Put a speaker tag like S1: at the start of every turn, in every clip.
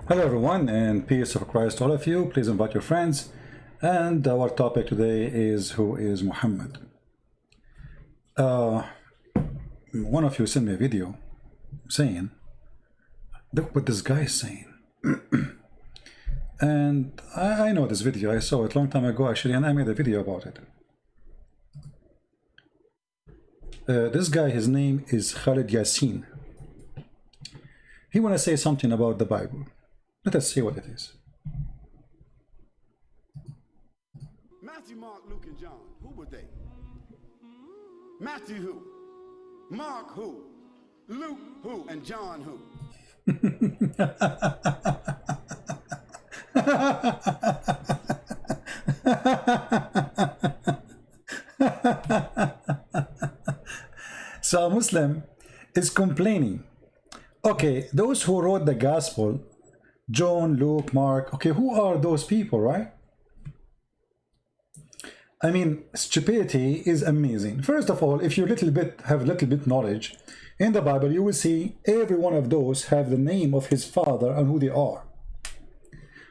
S1: Hello everyone, and peace of Christ to all of you. Please invite your friends. And our topic today is, who is Muhammad? One of you sent me a video saying, look what this guy is saying. And I know this video. I saw it a long time ago actually, and I made a video about it. This guy, his name is Khalid Yassin. He want to say something about the Bible. Let us see what it is.
S2: Matthew, Mark, Luke, and John. Who were they? Matthew who? Mark who? Luke who? And John who? So a Muslim is complaining. Okay, those who wrote the gospel, John, Luke, Mark, okay, who are those people, right? I mean, stupidity is amazing. First of all, if you have a little bit knowledge in the Bible, you will see every one of those have the name of his father and who they are.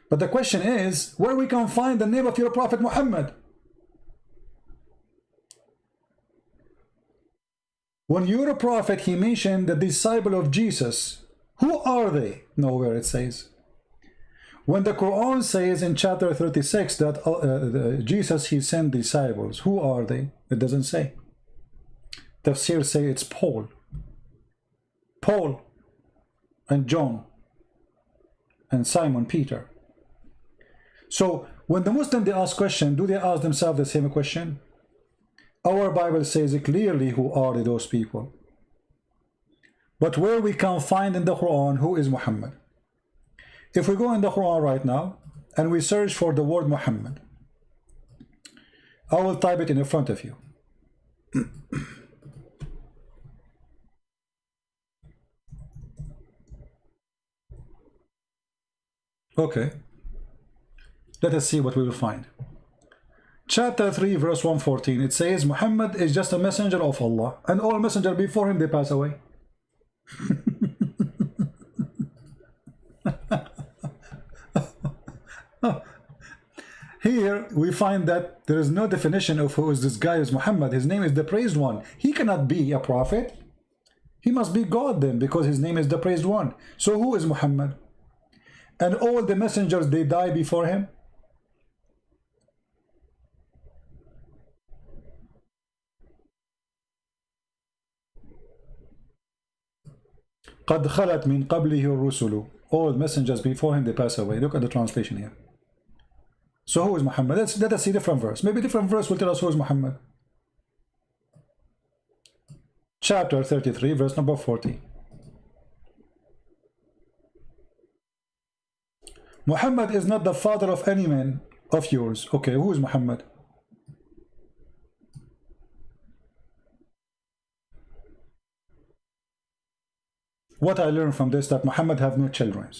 S2: But the question is, where we can find the name of your prophet Muhammad? When you're a prophet, he mentioned the disciple of Jesus. Who are they? Nowhere it says. When the Quran says in chapter 36 that Jesus, he sent disciples, who are they? It doesn't say. Tafsir say it's Paul and John and Simon Peter. So when the Muslim, they ask question, do they ask themselves the same question? Our Bible says clearly who are those people. But where we can find in the Quran who is Muhammad? If we go in the Quran right now and we search for the word Muhammad, I will type it in front of you. Okay. Let us see what we will find. Chapter 3, verse 114, it says, Muhammad is just a messenger of Allah, and all messengers before him, they pass away. Here we find that there is no definition of who is this guy is Muhammad. His name is the praised one. He cannot be a prophet. He must be God then, because his name is the praised one. So who is Muhammad? And all the messengers, they die before him. قد خلت من قبله الرسل. All messengers before him, they pass away. Look at the translation here. So who is Muhammad? Let us see different verse. Maybe different verse will tell us who is Muhammad. Chapter 33, verse number 40. Muhammad is not the father of any man of yours. Okay, who is Muhammad? What I learned from this, that Muhammad have no children.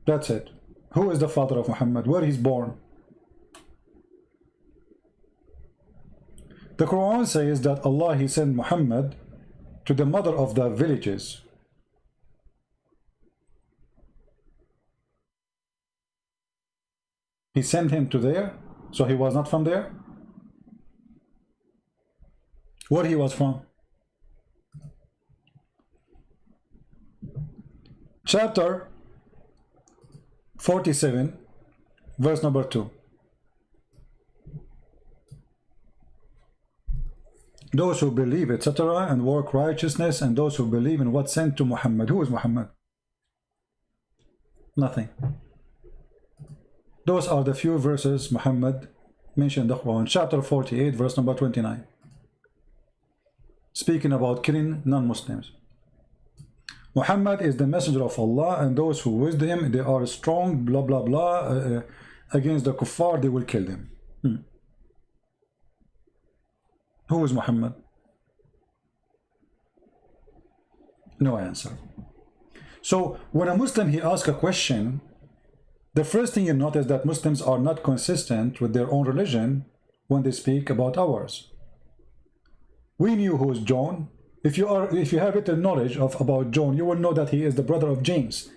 S2: That's it. Who is the father of Muhammad? Where he's born? The Quran says that Allah, he sent Muhammad to the mother of the villages. He sent him to there, so he was not from there. Where he was from? Chapter 47, verse number 2. Those who believe, etc., and work righteousness, and those who believe in what sent to Muhammad. Who is Muhammad? Nothing. Those are the few verses Muhammad mentioned in the Quran. Chapter 48, verse number 29. Speaking about killing non-Muslims. Muhammad is the messenger of Allah, and those who with him, they are strong, blah, blah, blah, against the kuffar, they will kill them. Who is Muhammad? No answer. So when a Muslim, he asks a question, the first thing you notice that Muslims are not consistent with their own religion when they speak about ours. We knew who is John, If you have written knowledge about John, you will know that he is the brother of James.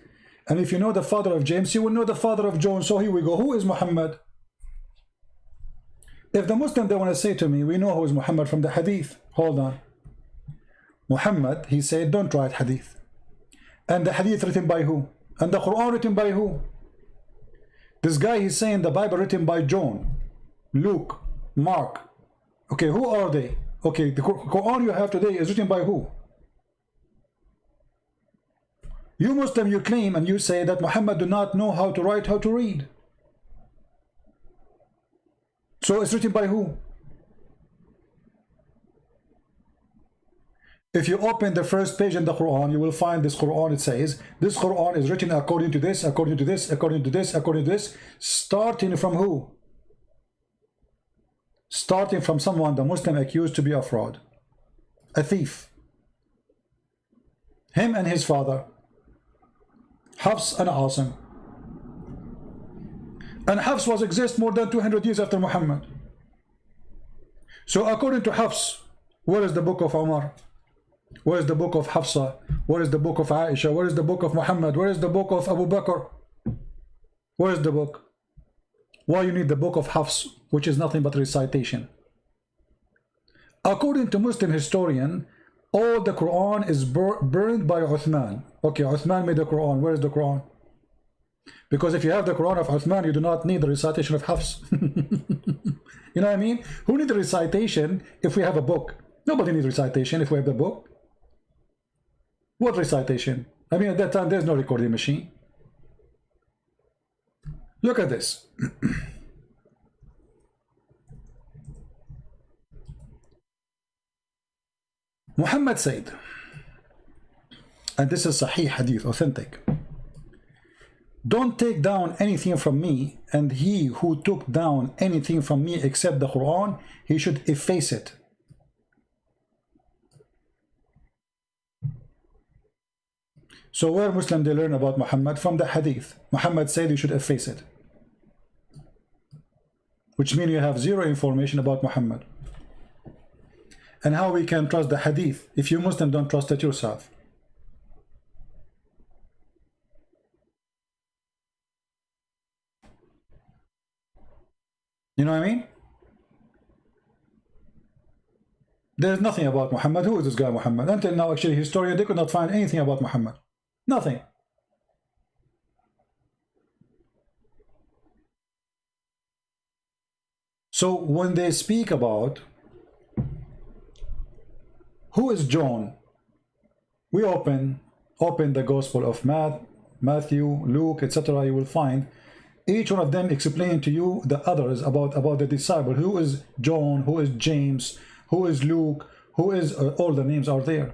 S2: And if you know the father of James, you will know the father of John. So here we go. Who is Muhammad? If the Muslim, they want to say to me, we know who is Muhammad from the hadith. Hold on. Muhammad, he said, don't write hadith. And the hadith written by who? And the Quran written by who? This guy, he's saying the Bible written by John, Luke, Mark. Okay, who are they? Okay, the Quran you have today is written by who? You Muslim, you claim and you say that Muhammad do not know how to write, how to read. So it's written by who? If you open the first page in the Quran, you will find this Quran. It says, this Quran is written according to this, according to this, according to this, according to this. Starting from who? Starting from someone the Muslim accused to be a fraud, a thief. Him and his father, Hafs and Asim. And Hafs was exist more than 200 years after Muhammad. So according to Hafs, where is the book of Umar? Where is the book of Hafsa? Where is the book of Aisha? Where is the book of Muhammad? Where is the book of Abu Bakr? Where is the book? Why you need the book of Hafs, which is nothing but recitation? According to Muslim historian, all the Quran is burned by Uthman. Okay, Uthman made the Quran. Where is the Quran? Because if you have the Quran of Uthman, you do not need the recitation of Hafs. You know what I mean? Who needs the recitation if we have a book? Nobody needs recitation if we have the book. What recitation? I mean, at that time, there's no recording machine. Look at this. Muhammad said, and this is Sahih Hadith, authentic, don't take down anything from me, and he who took down anything from me except the Quran, he should efface it. So where Muslims they learn about Muhammad? From the Hadith. Muhammad said you should efface it, which means you have zero information about Muhammad. And how we can trust the Hadith if you Muslim don't trust it yourself? You know what I mean? There's nothing about Muhammad. Who is this guy Muhammad? Until now, actually, historians, they could not find anything about Muhammad. Nothing. So when they speak about who is John, we open the Gospel of Matthew, Luke, etc. You will find each one of them explaining to you the others about the disciple. Who is John? Who is James? Who is Luke? Who is all the names are there.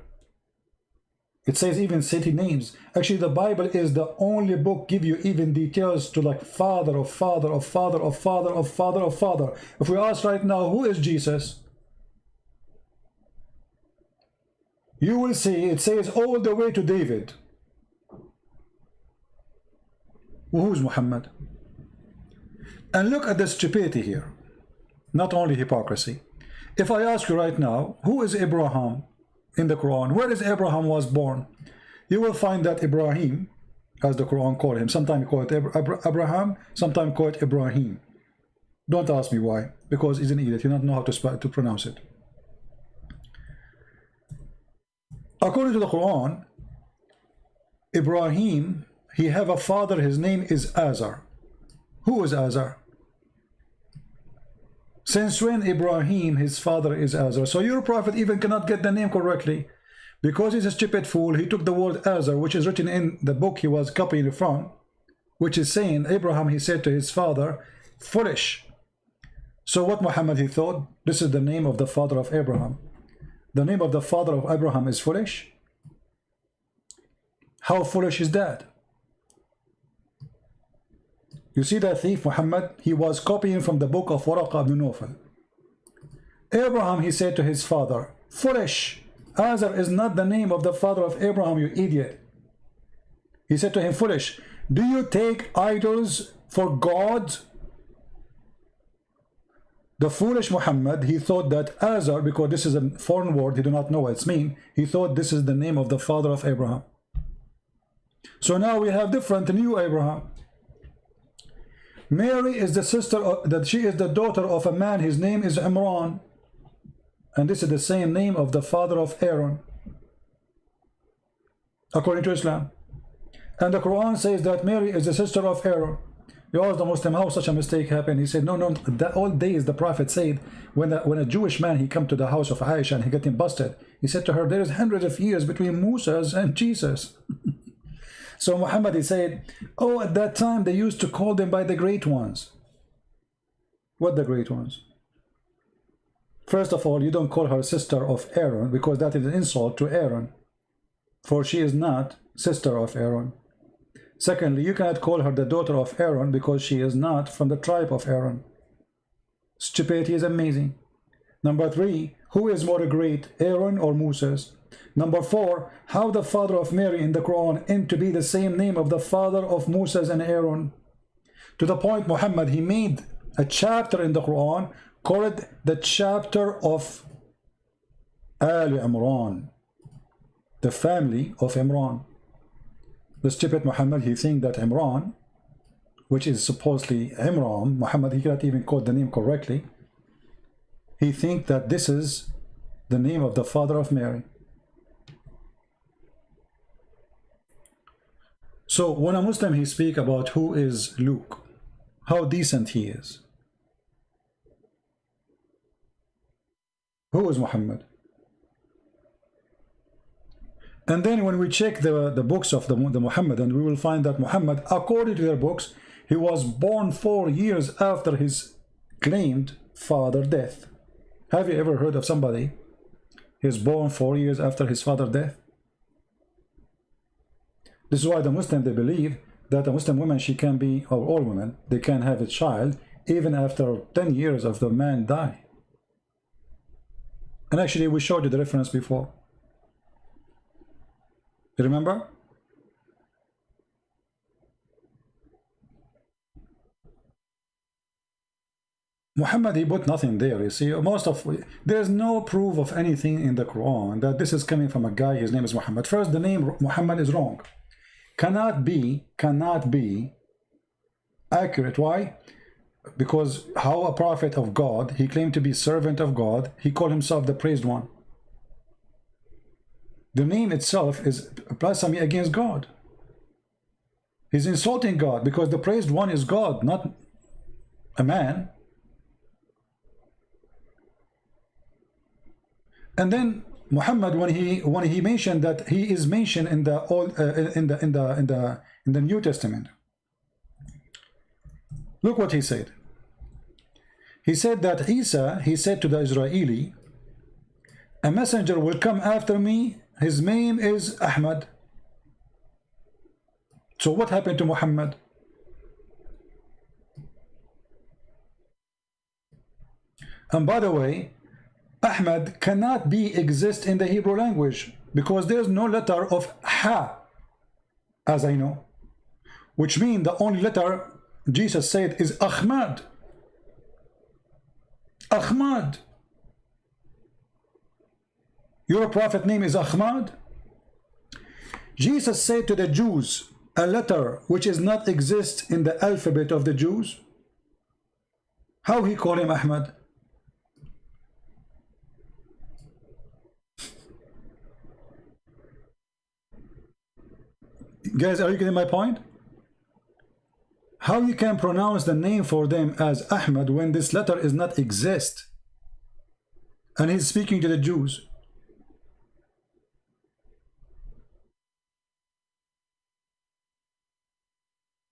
S2: It says even city names. Actually, the Bible is the only book give you even details to like father of father of father of father of father of father. If we ask right now, who is Jesus? You will see it says all the way to David. Who is Muhammad? And look at the stupidity here. Not only hypocrisy. If I ask you right now, who is Abraham in the Quran? Where is Abraham was born? You will find that Ibrahim, as the Quran called him, sometimes call it Abraham, sometimes call it Ibrahim. Don't ask me why, because he's an idiot. You don't know how to pronounce it. According to the Quran, Ibrahim, he have a father, his name is Azar. Who is Azar? Since when Ibrahim, his father is Azar? So your prophet even cannot get the name correctly. Because he's a stupid fool, he took the word Azar, which is written in the book he was copying from, which is saying, Abraham, he said to his father, foolish. So what Muhammad, he thought, this is the name of the father of Abraham. The name of the father of Abraham is foolish? How foolish is that? You see that thief Muhammad, he was copying from the book of Waraqa ibn Nawfal. Abraham, he said to his father, foolish. Azar is not the name of the father of Abraham, you idiot. He said to him, foolish. Do you take idols for gods? The foolish Muhammad, he thought that Azar, because this is a foreign word, he do not know what it's mean, he thought this is the name of the father of Abraham. So now we have different new Abraham. Mary is the sister of, that she is the daughter of a man, his name is Imran, and this is the same name of the father of Aaron, according to Islam. And the Quran says that Mary is the sister of Aaron. You ask the Muslim how such a mistake happened. He said, no, that all days the Prophet said, when a Jewish man, he come to the house of Aisha and he got him busted, he said to her, there is hundreds of years between Moses and Jesus. So Muhammad, he said, oh, at that time they used to call them by the great ones. What the great ones? First of all, you don't call her sister of Aaron, because that is an insult to Aaron, for she is not sister of Aaron. Secondly, you cannot call her the daughter of Aaron, because she is not from the tribe of Aaron. Stupidity is amazing. Number 3, who is more great, Aaron or Moses? Number 4, how the father of Mary in the Quran aimed to be the same name of the father of Moses and Aaron. To the point, Muhammad, he made a chapter in the Quran called the chapter of Al Imran, the family of Imran. The stupid Muhammad, he think that Imran, which is supposedly Imran, Muhammad, he cannot even quote the name correctly. He think that this is the name of the father of Mary. So when a Muslim, he speak about who is Luke, how decent he is. Who is Muhammad? And then when we check the books of the Muhammadan, we will find that Muhammad, according to their books, he was born 4 years after his claimed father death. Have you ever heard of somebody he's born 4 years after his father death? This is why the Muslim, they believe that a Muslim woman, she can be, or all women, they can have a child even after 10 years of the man die. And actually we showed you the reference before. You remember? Muhammad, he put nothing there. You see, there's no proof of anything in the Quran that this is coming from a guy, his name is Muhammad. First, the name Muhammad is wrong. Cannot be accurate. Why? Because how a prophet of God, he claimed to be servant of God, he called himself the praised one. The name itself is blasphemy against God. He's insulting God, because the praised one is God, not a man. And then Muhammad, when he mentioned that he is mentioned in the old in the New Testament, look what he said. He said that Isa, he said to the Israeli, a messenger will come after me, his name is Ahmad. So what happened to Muhammad? And by the way, Ahmad cannot exist in the Hebrew language, because there's no letter of Ha, as I know, which means the only letter Jesus said is Ahmad. Ahmad. Your prophet name is Ahmad. Jesus said to the Jews a letter which is not exist in the alphabet of the Jews. How he called him Ahmad? Guys, are you getting my point? How you can pronounce the name for them as Ahmad when this letter is not exist? And he's speaking to the Jews.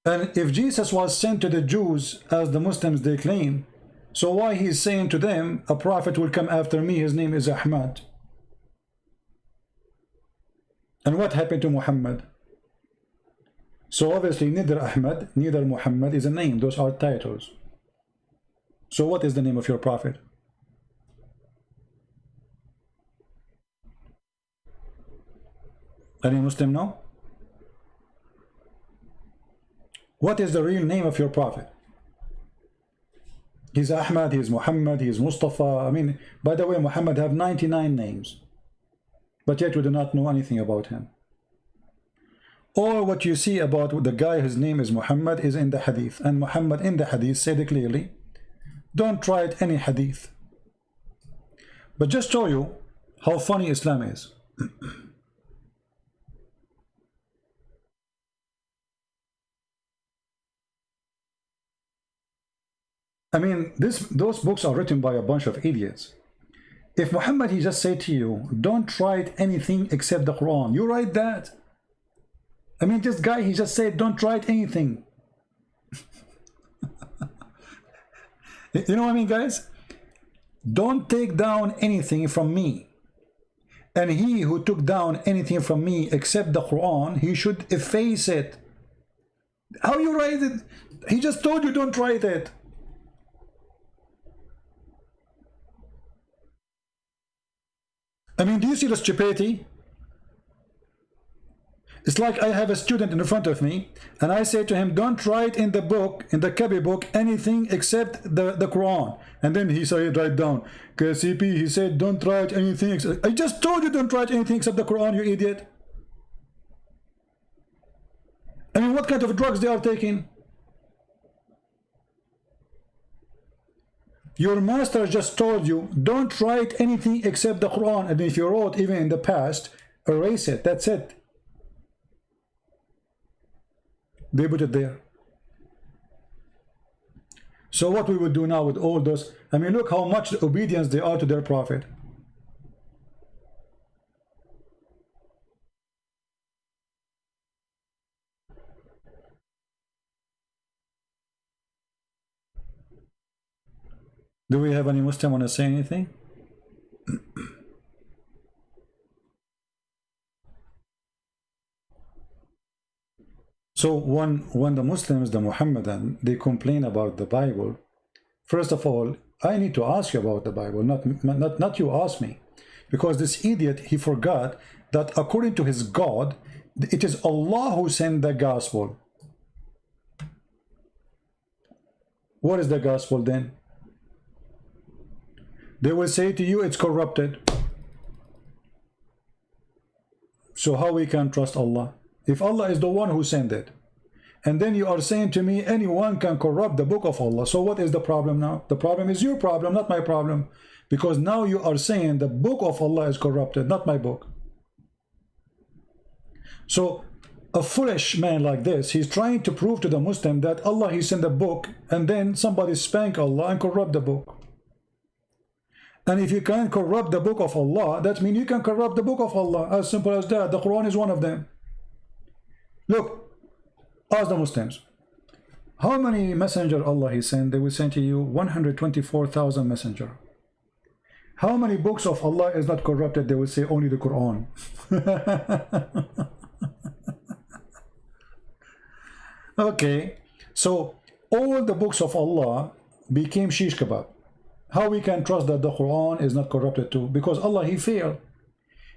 S2: And if Jesus was sent to the Jews as the Muslims they claim, so why he's saying to them, a prophet will come after me, his name is Ahmad? And what happened to Muhammad? So obviously neither Ahmad, neither Muhammad is a name, those are titles. So what is the name of your prophet? Any Muslim know? What is the real name of your prophet? He's Ahmad, he's Muhammad, he's Mustafa. I mean, by the way, Muhammad have 99 names, but yet we do not know anything about him. All what you see about the guy whose name is Muhammad is in the hadith, and Muhammad in the hadith said clearly, don't try it any hadith. But just show you how funny Islam is. I mean, those books are written by a bunch of idiots. If Muhammad, he just said to you, don't write anything except the Quran, you write that? I mean, this guy, he just said, don't write anything. You know what I mean, guys? Don't take down anything from me. And he who took down anything from me except the Quran, he should efface it. How you write it? He just told you don't write it. I mean, do you see the stupidity? It's like I have a student in front of me, and I say to him, don't write in the book, in the Kabi book, anything except the Quran. And then he said, write down, KCP, he said, don't write anything except... I just told you don't write anything except the Quran, you idiot. I mean, what kind of drugs they are taking? Your master just told you, don't write anything except the Quran. And if you wrote even in the past, erase it, that's it. They put it there. So what we would do now with all those, I mean, look how much obedience they are to their prophet. Do we have any Muslim want to say anything? So when the Muslims, the Muhammadan, they complain about the Bible, first of all, I need to ask you about the Bible, not you ask me. Because this idiot, he forgot that according to his God, it is Allah who sent the gospel. What is the gospel then? They will say to you, it's corrupted. So how we can trust Allah? If Allah is the one who sent it. And then you are saying to me, anyone can corrupt the book of Allah. So what is the problem now? The problem is your problem, not my problem. Because now you are saying the book of Allah is corrupted, not my book. So a foolish man like this, he's trying to prove to the Muslim that Allah, he sent a book, and then somebody spank Allah and corrupt the book. And if you can't corrupt the book of Allah, that means you can corrupt the book of Allah. As simple as that. The Quran is one of them. Look, ask the Muslims, how many messenger Allah he sent? They will send to you 124,000 messenger. How many books of Allah is not corrupted? They will say only the Quran. Okay, so all the books of Allah became shish kebab. How we can trust that the Quran is not corrupted too? Because Allah, he failed.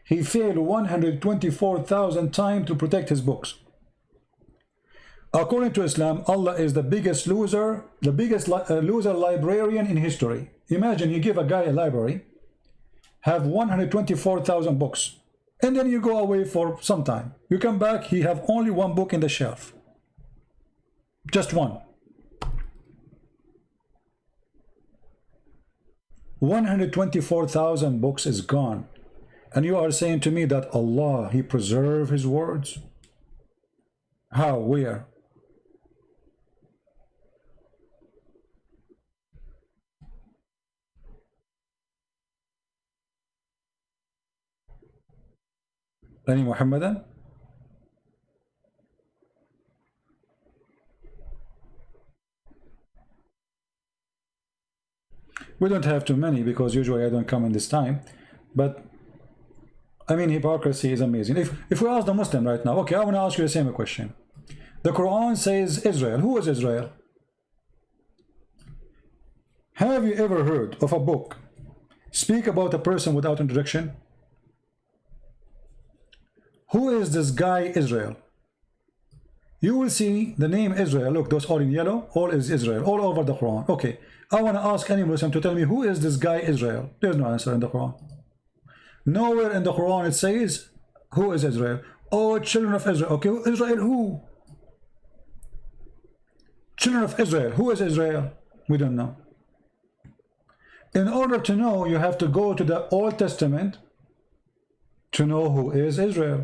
S2: He failed 124,000 times to protect his books. According to Islam, Allah is the biggest loser, the biggest loser librarian in history. Imagine you give a guy a library, have 124,000 books, and then you go away for some time. You come back, he have only one book in the shelf. Just one. 124,000 books is gone. And you are saying to me that Allah, he preserved his words? How? Where? Any Muhammadan? We don't have too many because usually I don't come in this time. But I mean, hypocrisy is amazing. If we ask the Muslim right now, okay, I want to ask you the same question. The Quran says Israel. Who is Israel? Have you ever heard of a book speak about a person without introduction? Who is this guy Israel? you will see the name Israel. Look, those all in yellow, all is Israel, all over the Quran. Okay, I want to ask any Muslim to tell me who is this guy Israel. There's no answer in the Quran. Nowhere in the Quran it says who is Israel. Oh, children of Israel. Okay, Israel who? Children of Israel. Who is Israel? We don't know. In order to know, you have to go to the Old Testament to know who is Israel.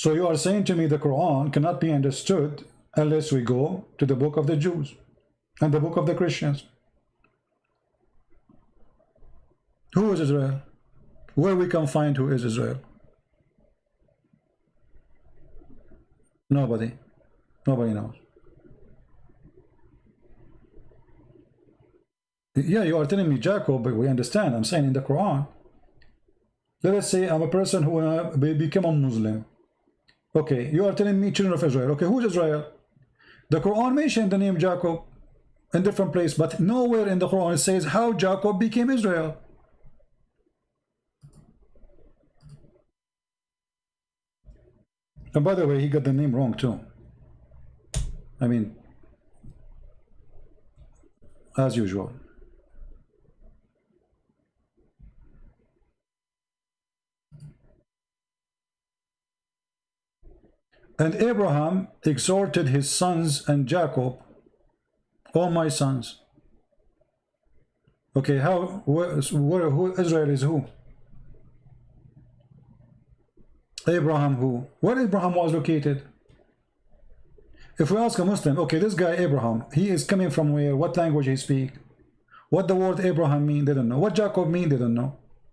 S2: So you are saying to me the Quran cannot be understood unless we go to the book of the Jews and the book of the Christians. Who is Israel? Where we can find who is Israel? Nobody. Nobody knows. Yeah, you are telling me Jacob, but we understand. I'm saying in the Quran. Let us say I'm a person who become a Muslim. Okay, you are telling me children of Israel. Okay, who is Israel? The Quran mentioned the name Jacob in different place, but nowhere in the Quran it says how Jacob became Israel. And by the way, he got the name wrong too. I mean, as usual. And Abraham exhorted his sons and Jacob, "O my sons." Okay, who Israel is who? Abraham who? Where Abraham was located? If we ask a Muslim, okay, this guy Abraham, he is coming from where? What language he speak? What the word Abraham mean? They don't know. What Jacob mean? They don't know.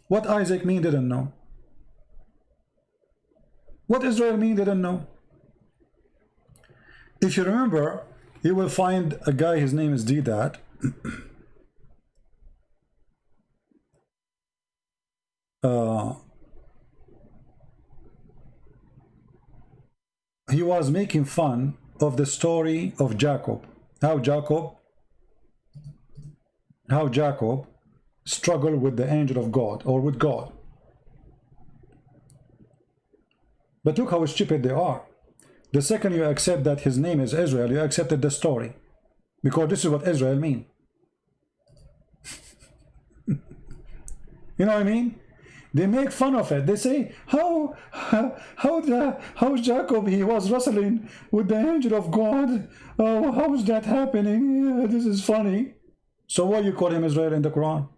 S2: What Isaac mean? They don't know. What Israel mean? They don't know. If you remember, you will find a guy, his name is Deedat. He was making fun of the story of Jacob. How Jacob struggled with the angel of God, or with God. But look how stupid they are. The second you accept that his name is Israel, you accepted the story. Because this is what Israel mean. You know what I mean? They make fun of it. They say, how Jacob, he was wrestling with the angel of God. Oh, how is that happening? Yeah, this is funny. So why you call him Israel in the Quran?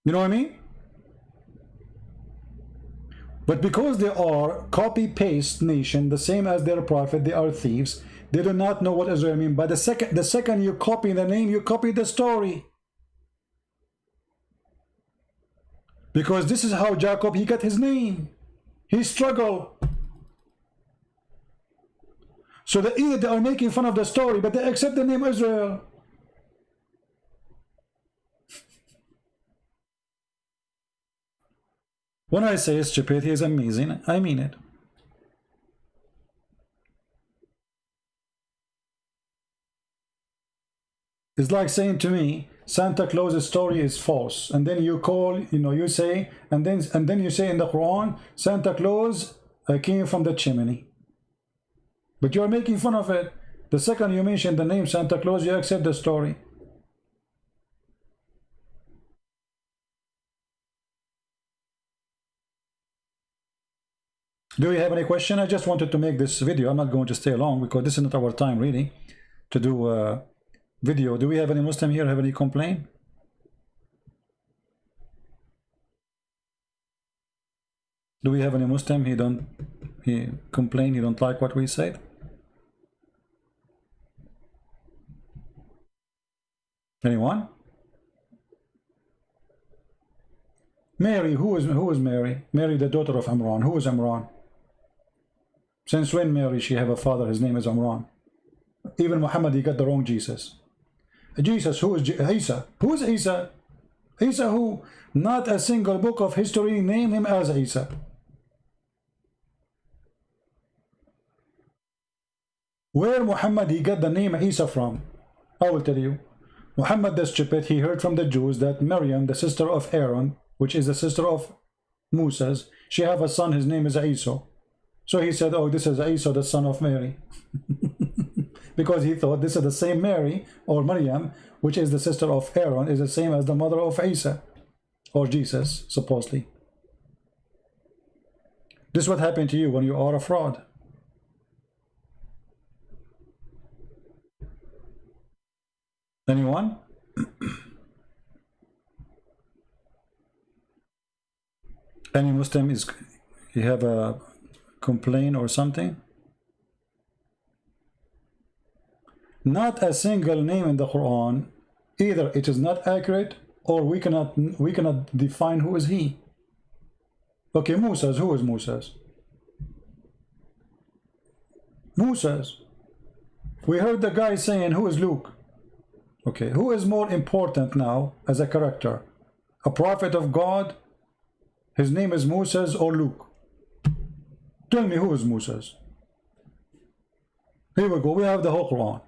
S2: You know what I mean? But because they are copy-paste nation, the same as their prophet, they are thieves. They do not know what Israel means. But the second you copy the name, you copy the story. Because this is how Jacob, he got his name. He struggled. So either they are making fun of the story, but they accept the name Israel. When I say stupidity is amazing, I mean it. It's like saying to me, Santa Claus's story is false, and then you call, you say, and then you say in the Quran, Santa Claus came from the chimney. But you are making fun of it. The second you mention the name Santa Claus, you accept the story. Do you have any question? I just wanted to make this video. I'm not going to stay long because this is not our time really to do a video. Do we have any Muslim here have any complaint? Do we have any Muslim? He complain, he don't like what we said? Anyone? Mary, who is Mary? Mary, the daughter of Imran. Who is Imran? Since when Mary, she have a father, his name is Imran. Even Muhammad, he got the wrong Jesus. Jesus, who is Isa? Who is Isa? Isa who? Not a single book of history name him as Isa. Where Muhammad, he got the name Isa from? I will tell you. Muhammad the stupid, he heard from the Jews that Maryam, the sister of Aaron, which is the sister of Moses. She have a son, his name is Isa. So he said, oh, this is Isa, the son of Mary. Because he thought this is the same Mary, or Maryam, which is the sister of Aaron, is the same as the mother of Isa, or Jesus, supposedly. This is what happened to you when you are a fraud. Anyone? Any Muslim is, you have a complaint or something? Not a single name in the Quran, either it is not accurate or we cannot define who is he. Okay, Moses, who is Moses? Moses. We heard the guy saying, who is Luke? Okay, who is more important now as a character? A prophet of God? His name is Moses or Luke? Tell me, who is Moses? Here we go, we have the whole Quran.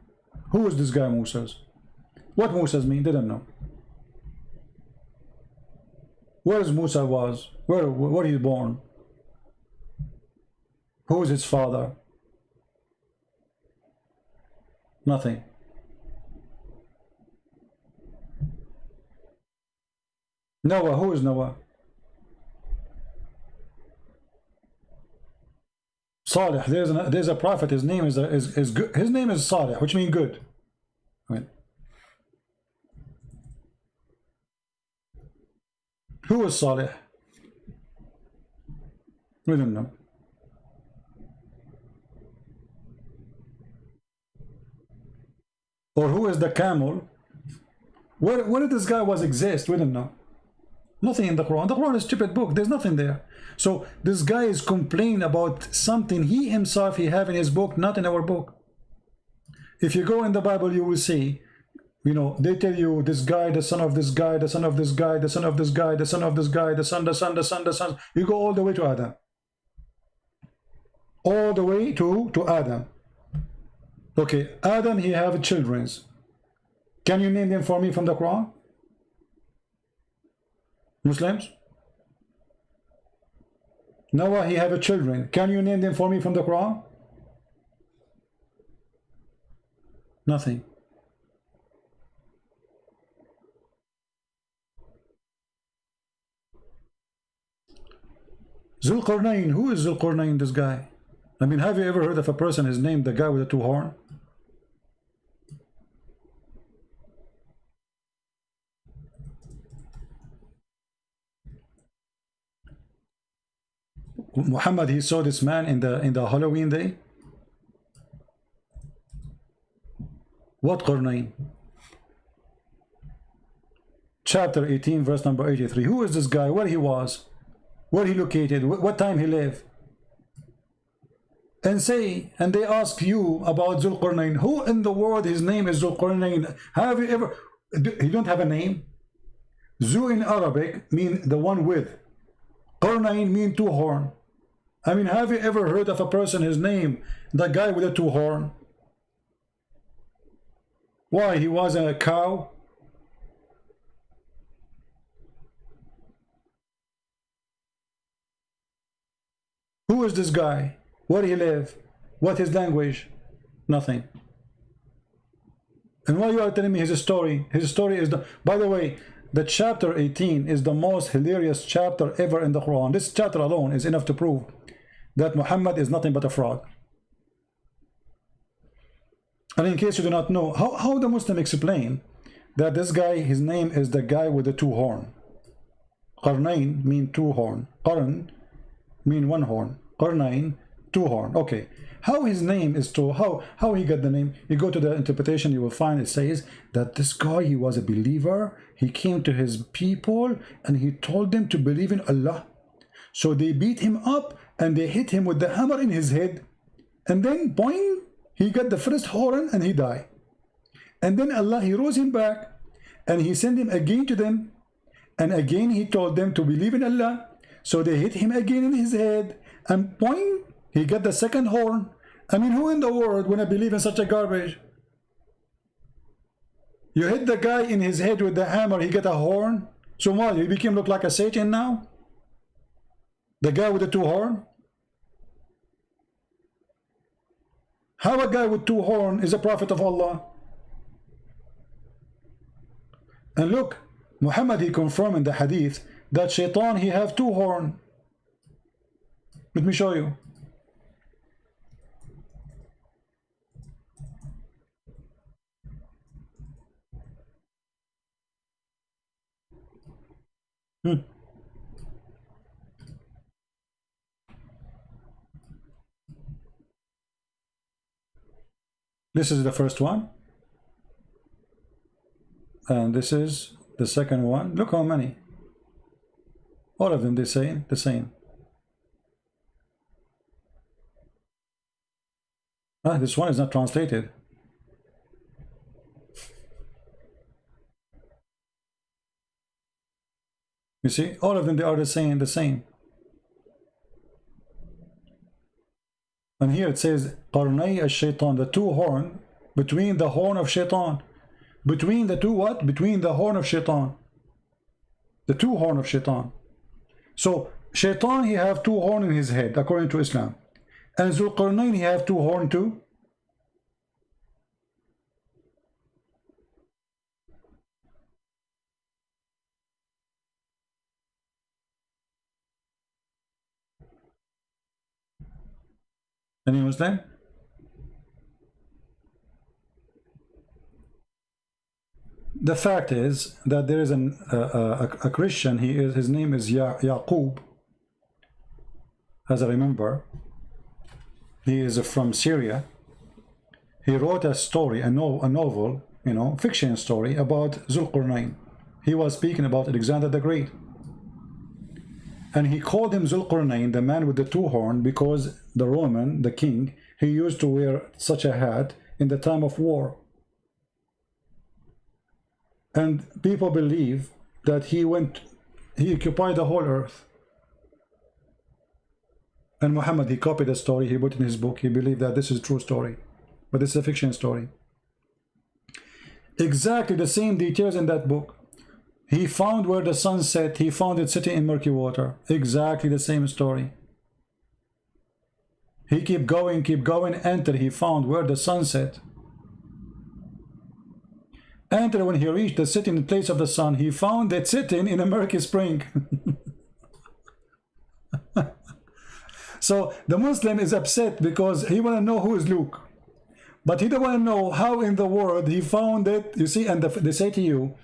S2: Who is this guy Moses? What Moses mean? Didn't know. Where is Musa was? Where he born? Who is his father? Nothing. Noah, who is Noah? Salih, there's a prophet, his name is good. His name is Salih, which means good. Right. Who is Salih? We don't know. Or who is the camel? Where did this guy was exist? We don't know. Nothing in the Quran. The Quran is a stupid book. There's nothing there. So this guy is complaining about something he himself he have in his book, not in our book. If you go in the Bible, you will see, you know, they tell you this guy, the son of this guy, the son of this guy, the son of this guy, the son of this guy, the son, the son, the son, the son. You go all the way to Adam. All the way to Adam. Okay, Adam, he have children. Can you name them for me from the Quran? Muslims? Noah, he have children. Can you name them for me from the Quran? Nothing. Zulqarnain, who is Zulqarnain, this guy? I mean, have you ever heard of a person is named the guy with the two horns? Muhammad, he saw this man in the Halloween day. What Qarnain? Chapter 18, verse number 83. Who is this guy? Where he was? Where he located? What time he lived? And they ask you about Zulqarnain. Who in the world his name is Zulqarnain? Have you ever? He don't have a name. Zu in Arabic mean the one with. Qarnain mean two horn. I mean, have you ever heard of a person, his name, the guy with the two horn? Why? He was a cow? Who is this guy? Where he live? What his language? Nothing. And why you are telling me his story? His story is the... By the way, the chapter 18 is the most hilarious chapter ever in the Quran. This chapter alone is enough to prove that Muhammad is nothing but a fraud. And in case you do not know, how the Muslim explain that this guy, his name is the guy with the two horn. Qarnain mean two horn. Qarn mean one horn. Qarnain, two horn. Okay. How his name is two, how he got the name? You go to the interpretation, you will find it says that this guy, he was a believer. He came to his people and he told them to believe in Allah. So they beat him up and they hit him with the hammer in his head. And then boing, he got the first horn and he died. And then Allah, he rose him back and he sent him again to them. And again he told them to believe in Allah. So they hit him again in his head and boing, he got the second horn. I mean, who in the world wanna believe in such a garbage? You hit the guy in his head with the hammer, he got a horn. So what, he became look like a Satan now? The guy with the two horn? How a guy with two horn is a prophet of Allah? And look, Muhammad, he confirmed in the hadith that Shaitan, he have two horn. Let me show you. This is the first one. And this is the second one. Look how many. All of them, they say the same. This one is not translated. You see, all of them, they are the same. And here it says, Qarnay ash-shaytan, the two horn, between the horn of shaitan. Between the two what? Between the horn of shaitan. The two horn of shaitan. So, shaitan, he have two horn in his head, according to Islam. And Zulqarnain, he have two horn too. Any Muslim? The fact is that there is a Christian. His name is Yaqub. As I remember, he is from Syria. He wrote a story, a novel, you know, fiction story about Zulqarnain. He was speaking about Alexander the Great. And he called him Zulqarnain, the man with the two horns, because the Roman, the king, he used to wear such a hat in the time of war. And people believe that he occupied the whole earth. And Muhammad, he copied the story, he put in his book, he believed that this is a true story. But it's a fiction story. Exactly the same details in that book. He found where the sun set, he found it sitting in murky water. Exactly the same story. He kept going, until he found where the sun set. Until when he reached the sitting place of the sun, he found it sitting in a murky spring. So the Muslim is upset because he want to know who is Luke. But he don't want to know how in the world he found it. You see, and they say to you,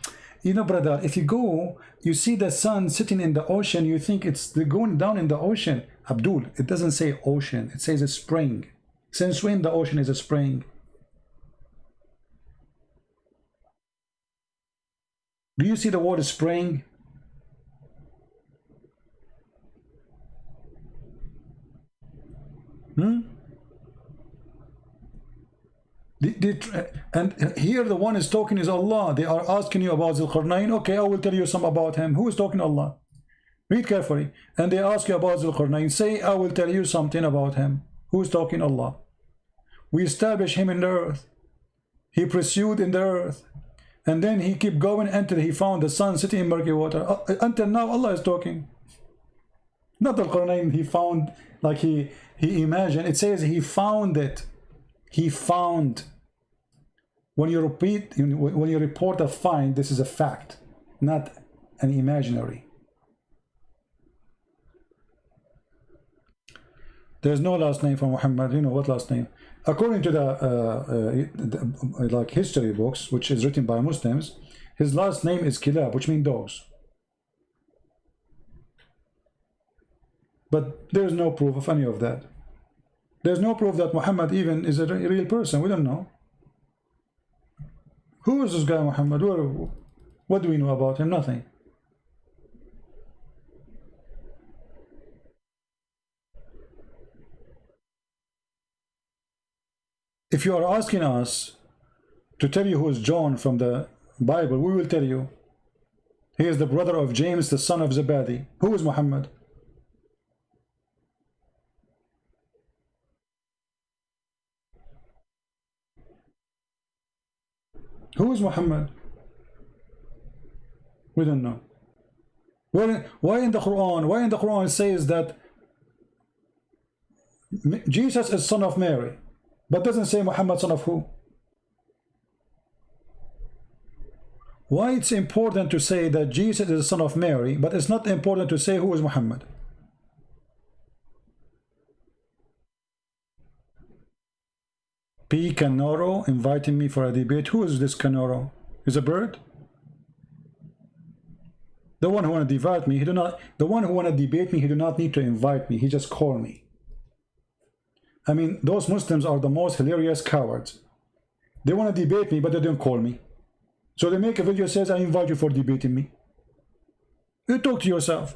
S2: you know, brother, if you go, you see the sun sitting in the ocean, you think it's going down in the ocean. Abdul, it doesn't say ocean, it says a spring. Since when the ocean is a spring? Do you see the word spring? And here the one is talking is Allah. They are asking you about Zulqarnain. Okay, I will tell you some about him. Who is talking? Allah. Read carefully. And they ask you about Zulqarnain. Say, I will tell you something about him. Who is talking? Allah. We established him in the earth. He pursued in the earth. And then he kept going until he found the sun sitting in murky water. Until now, Allah is talking. Not Zulqarnain, he found, like he imagined. It says he found it. He found. When you report a find, this is a fact, not an imaginary. There's no last name for Muhammad. You know what last name? According to the like history books, which is written by Muslims, his last name is Kilab, which means dogs. But there's no proof of any of that. There's no proof that Muhammad even is a real person. We don't know. Who is this guy Muhammad? What do we know about him? Nothing. If you are asking us to tell you who is John from the Bible, we will tell you. He is the brother of James, the son of Zebedee. Who is Muhammad? Who is Muhammad? We don't know. Why in the Quran it says that Jesus is son of Mary, but doesn't say Muhammad son of who? Why it's important to say that Jesus is the son of Mary, but it's not important to say who is Muhammad? P. Canoro inviting me for a debate. Who is this Canoro? Is a bird? The one who want to debate me, he do not need to invite me. He just call me. I mean, those Muslims are the most hilarious cowards. They want to debate me, but they don't call me. So they make a video that says, I invite you for debating me. You talk to yourself.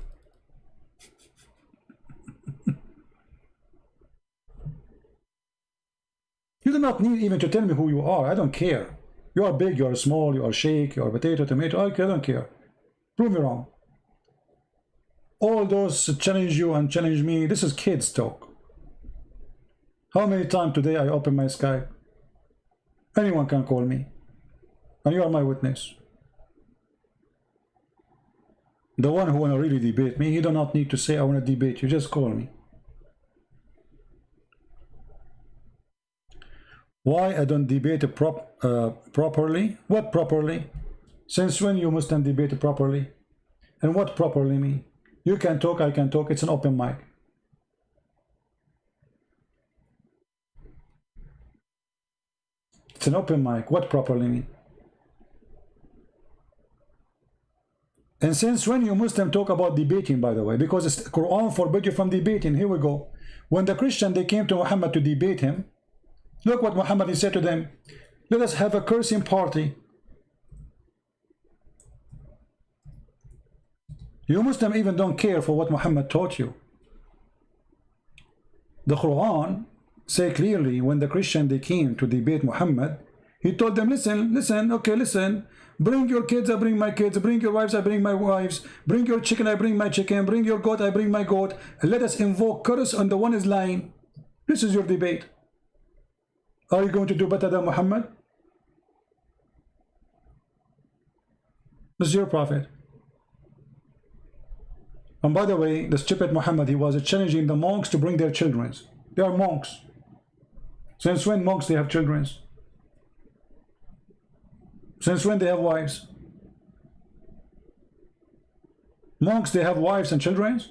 S2: You do not need even to tell me who you are. I don't care. You are big, you are small, you are shake, you are potato, tomato. I don't care. Prove me wrong. All those challenge you and challenge me, this is kids talk. How many times today I open my Skype? Anyone can call me. And you are my witness. The one who want to really debate me, he do not need to say, I want to debate you. Just call me. Why I don't debate properly? What properly? Since when you Muslim debate properly? And what properly mean? You can talk, I can talk. It's an open mic. It's an open mic. What properly mean? And since when you Muslim talk about debating, by the way, because the Quran forbid you from debating. Here we go. When the Christian, they came to Muhammad to debate him, look what Muhammad said to them. Let us have a cursing party. You Muslim even don't care for what Muhammad taught you. The Quran say clearly, when the Christian, they came to debate Muhammad, he told them, listen, okay, listen. Bring your kids, I bring my kids. Bring your wives, I bring my wives. Bring your chicken, I bring my chicken. Bring your goat, I bring my goat. And let us invoke curse on the one is lying. This is your debate. Are you going to do better than Muhammad? This is your prophet. And by the way, the stupid Muhammad, he was challenging the monks to bring their children. They are monks. Since when monks they have children? Since when they have wives? Monks, they have wives and children?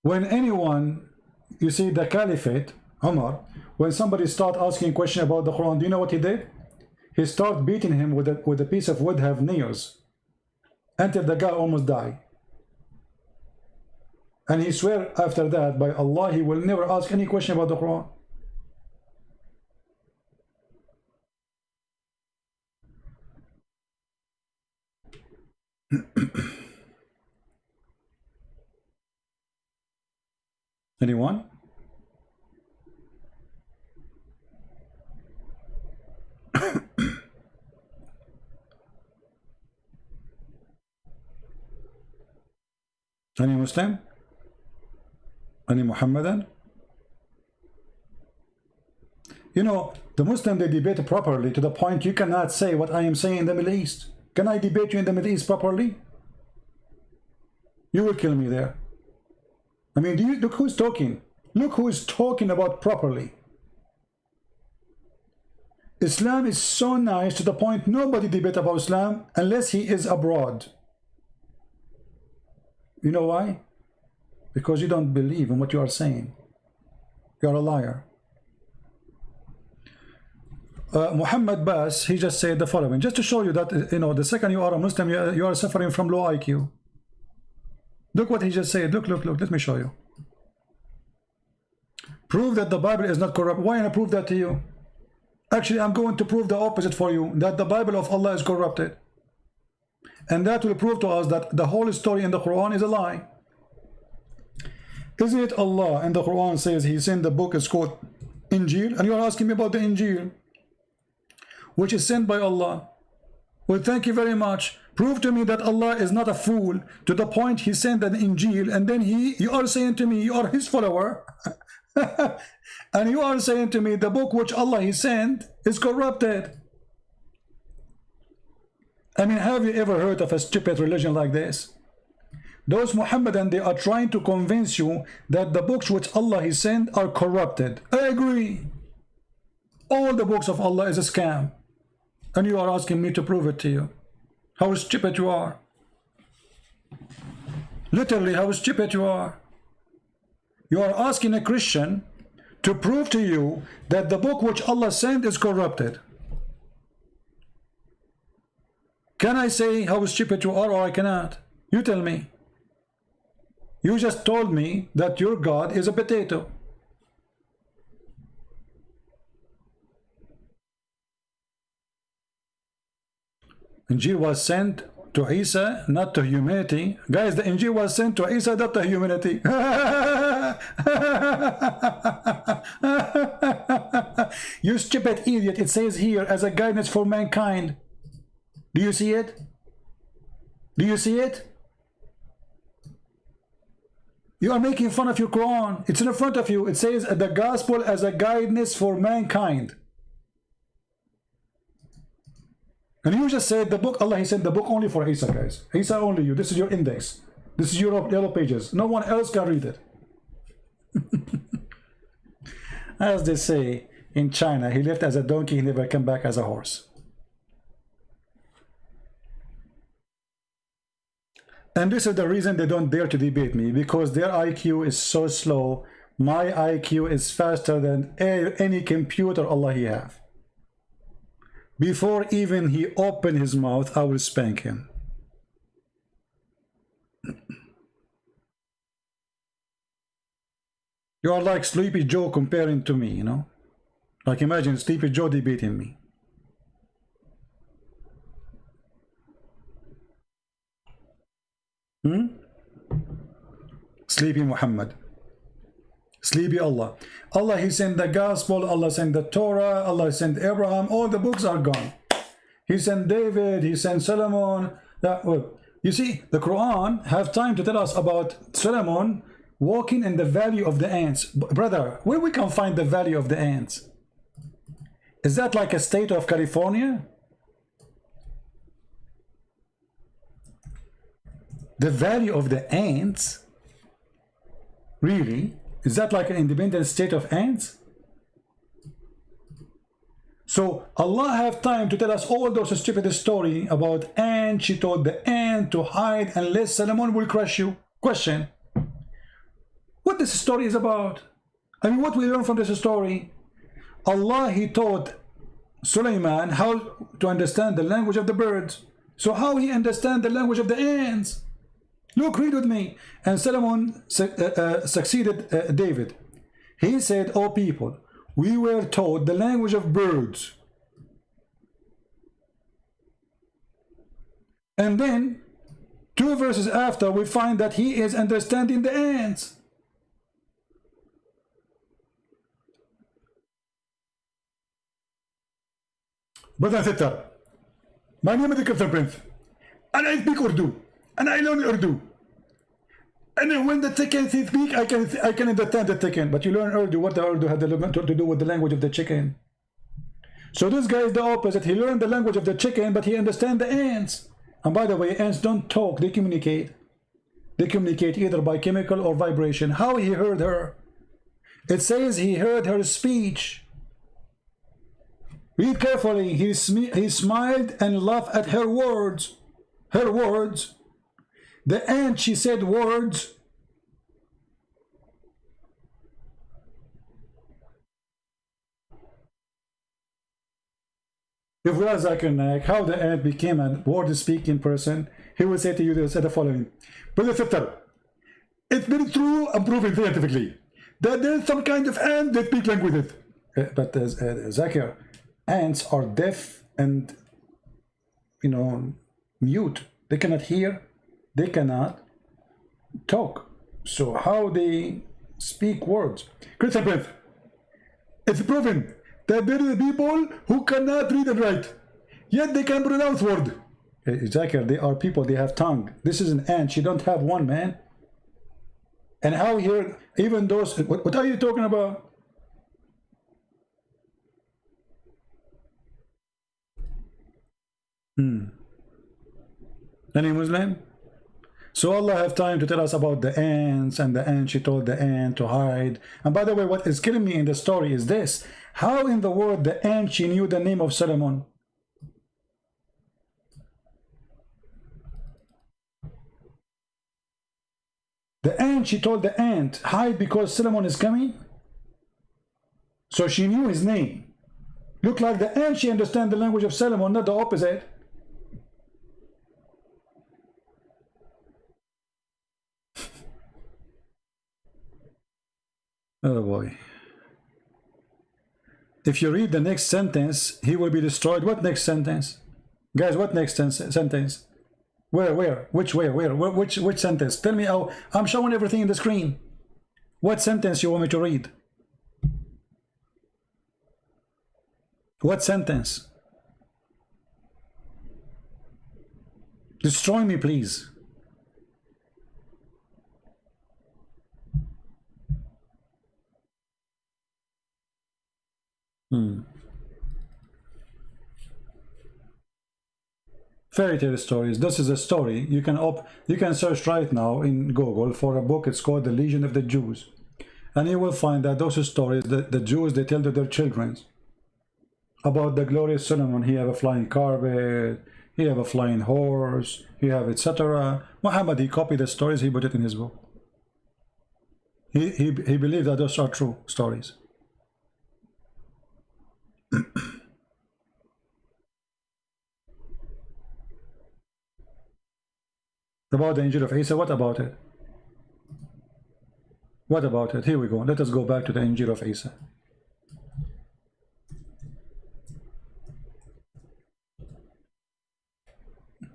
S2: When anyone, you see the caliphate, Umar, when somebody start asking question about the Quran, do you know what he did? He started beating him with a piece of wood have nails until the guy almost died. And he swear after that by Allah he will never ask any question about the Quran. Anyone? Any Muslim? Any Muhammadan? You know, the Muslim, they debate properly to the point you cannot say what I am saying in the Middle East. Can I debate you in the Middle East properly? You will kill me there. I mean, do you look who's talking? Look who is talking about properly. Islam is so nice to the point nobody debate about Islam unless he is abroad. You know why? Because you don't believe in what you are saying. You are a liar. Muhammad Bas, he just said the following, just to show you that, you know, the second you are a Muslim, you are suffering from low IQ. Look what he just said. Look, let me show you. Prove that the Bible is not corrupt. Why not prove that to you? Actually, I'm going to prove the opposite for you, that the Bible of Allah is corrupted. And that will prove to us that the whole story in the Quran is a lie. Isn't it Allah in the Quran says he sent the book is called Injil, and you are asking me about the Injil, which is sent by Allah. Well, thank you very much. Prove to me that Allah is not a fool to the point he sent an Injil, and then you are saying to me you are his follower, and you are saying to me the book which Allah he sent is corrupted. I mean, have you ever heard of a stupid religion like this? Those Muhammadan, they are trying to convince you that the books which Allah he sent are corrupted. I agree. All the books of Allah is a scam. And you are asking me to prove it to you. How stupid you are. Literally, how stupid you are. You are asking a Christian to prove to you that the book which Allah sent is corrupted. Can I say how stupid you are, or I cannot? You tell me. You just told me that your God is a potato. Injil was sent to Isa, not to humanity. Guys, the Injil was sent to Isa, not to humanity. You stupid idiot. It says here as a guidance for mankind. Do you see it? Do you see it? You are making fun of your Quran. It's in front of you. It says the gospel as a guidance for mankind. And you just said the book, Allah he sent the book only for Isa, guys. Isa only you. This is your index. This is your yellow pages. No one else can read it. As they say in China, he left as a donkey, he never came back as a horse. And this is the reason they don't dare to debate me, because their IQ is so slow. My IQ is faster than any computer Allah he have. Before even he open his mouth, I will spank him. You are like Sleepy Joe comparing to me, you know? Like imagine Sleepy Joe debating me. Sleepy Muhammad. Sleepy Allah. Allah he sent the gospel, Allah sent the Torah, Allah sent Abraham, all the books are gone. He sent David, he sent Solomon. Well, you see, the Quran have time to tell us about Solomon walking in the valley of the ants. Brother, where we can find the valley of the ants? Is that like a state of California? The valley of the ants? Really? Is that like an independent state of ants? So Allah have time to tell us all those stupid story about ant. She told the ant to hide unless Solomon will crush you. Question: what this story is about? I mean, what we learn from this story? Allah he taught Sulaiman how to understand the language of the birds. So how he understand the language of the ants? Look, read with me. And Solomon succeeded David. He said, "O people, we were taught the language of birds." And then 2 verses after, we find that he is understanding the ants. Brother and sister, my name is the Captain Prince, and I speak Urdu, and I learn Urdu. And then when the chicken speak, I can understand the chicken. But you learn Urdu. What the Urdu had to do with the language of the chicken? So this guy is the opposite. He learned the language of the chicken, but he understands the ants. And by the way, ants don't talk. They communicate. They communicate either by chemical or vibration. How he heard her? It says he heard her speech. Read carefully. He smiled and laughed at her words. Her words. The ant, she said words. If we are Zakir Naik, how the ant became a word-speaking person, he will say to you this, the following: Brother sister, it's very true and proven scientifically that there is some kind of ant that speak languages. But Zakir, ants are deaf and, you know, mute. They cannot hear. They cannot talk. So how they speak words? Christian Prince, it's proven that there are people who cannot read and write, yet they can pronounce word.
S1: Exactly, they are people, they have tongue. This is an ant, she don't have one, man. And how here, even those, what are you talking about? Any Muslim? So Allah have time to tell us about the ants, and the ant, she told the ant to hide. And by the way, what is killing me in the story is this: how in the world the ant, she knew the name of Solomon? The ant, she told the ant, hide because Solomon is coming. So she knew his name. Look like the ant, she understand the language of Solomon, not the opposite. Oh boy. If you read the next sentence, he will be destroyed. What next sentence? Guys, what next sentence? Where? Which sentence? Tell me how. I'm showing everything in the screen. What sentence you want me to read? What sentence? Destroy me, please. Fairy tale stories. This is a story. You can search right now in Google for a book. It's called The Legion of the Jews, and you will find that those stories that the Jews, they tell to their children about the glorious Solomon. He have a flying carpet, he have a flying horse, he have etc. Muhammad, he copied the stories, he put it in his book. He believed that those are true stories. About the Injil of Isa, what about it? What about it? Here we go. Let us go back to the Injil of Isa.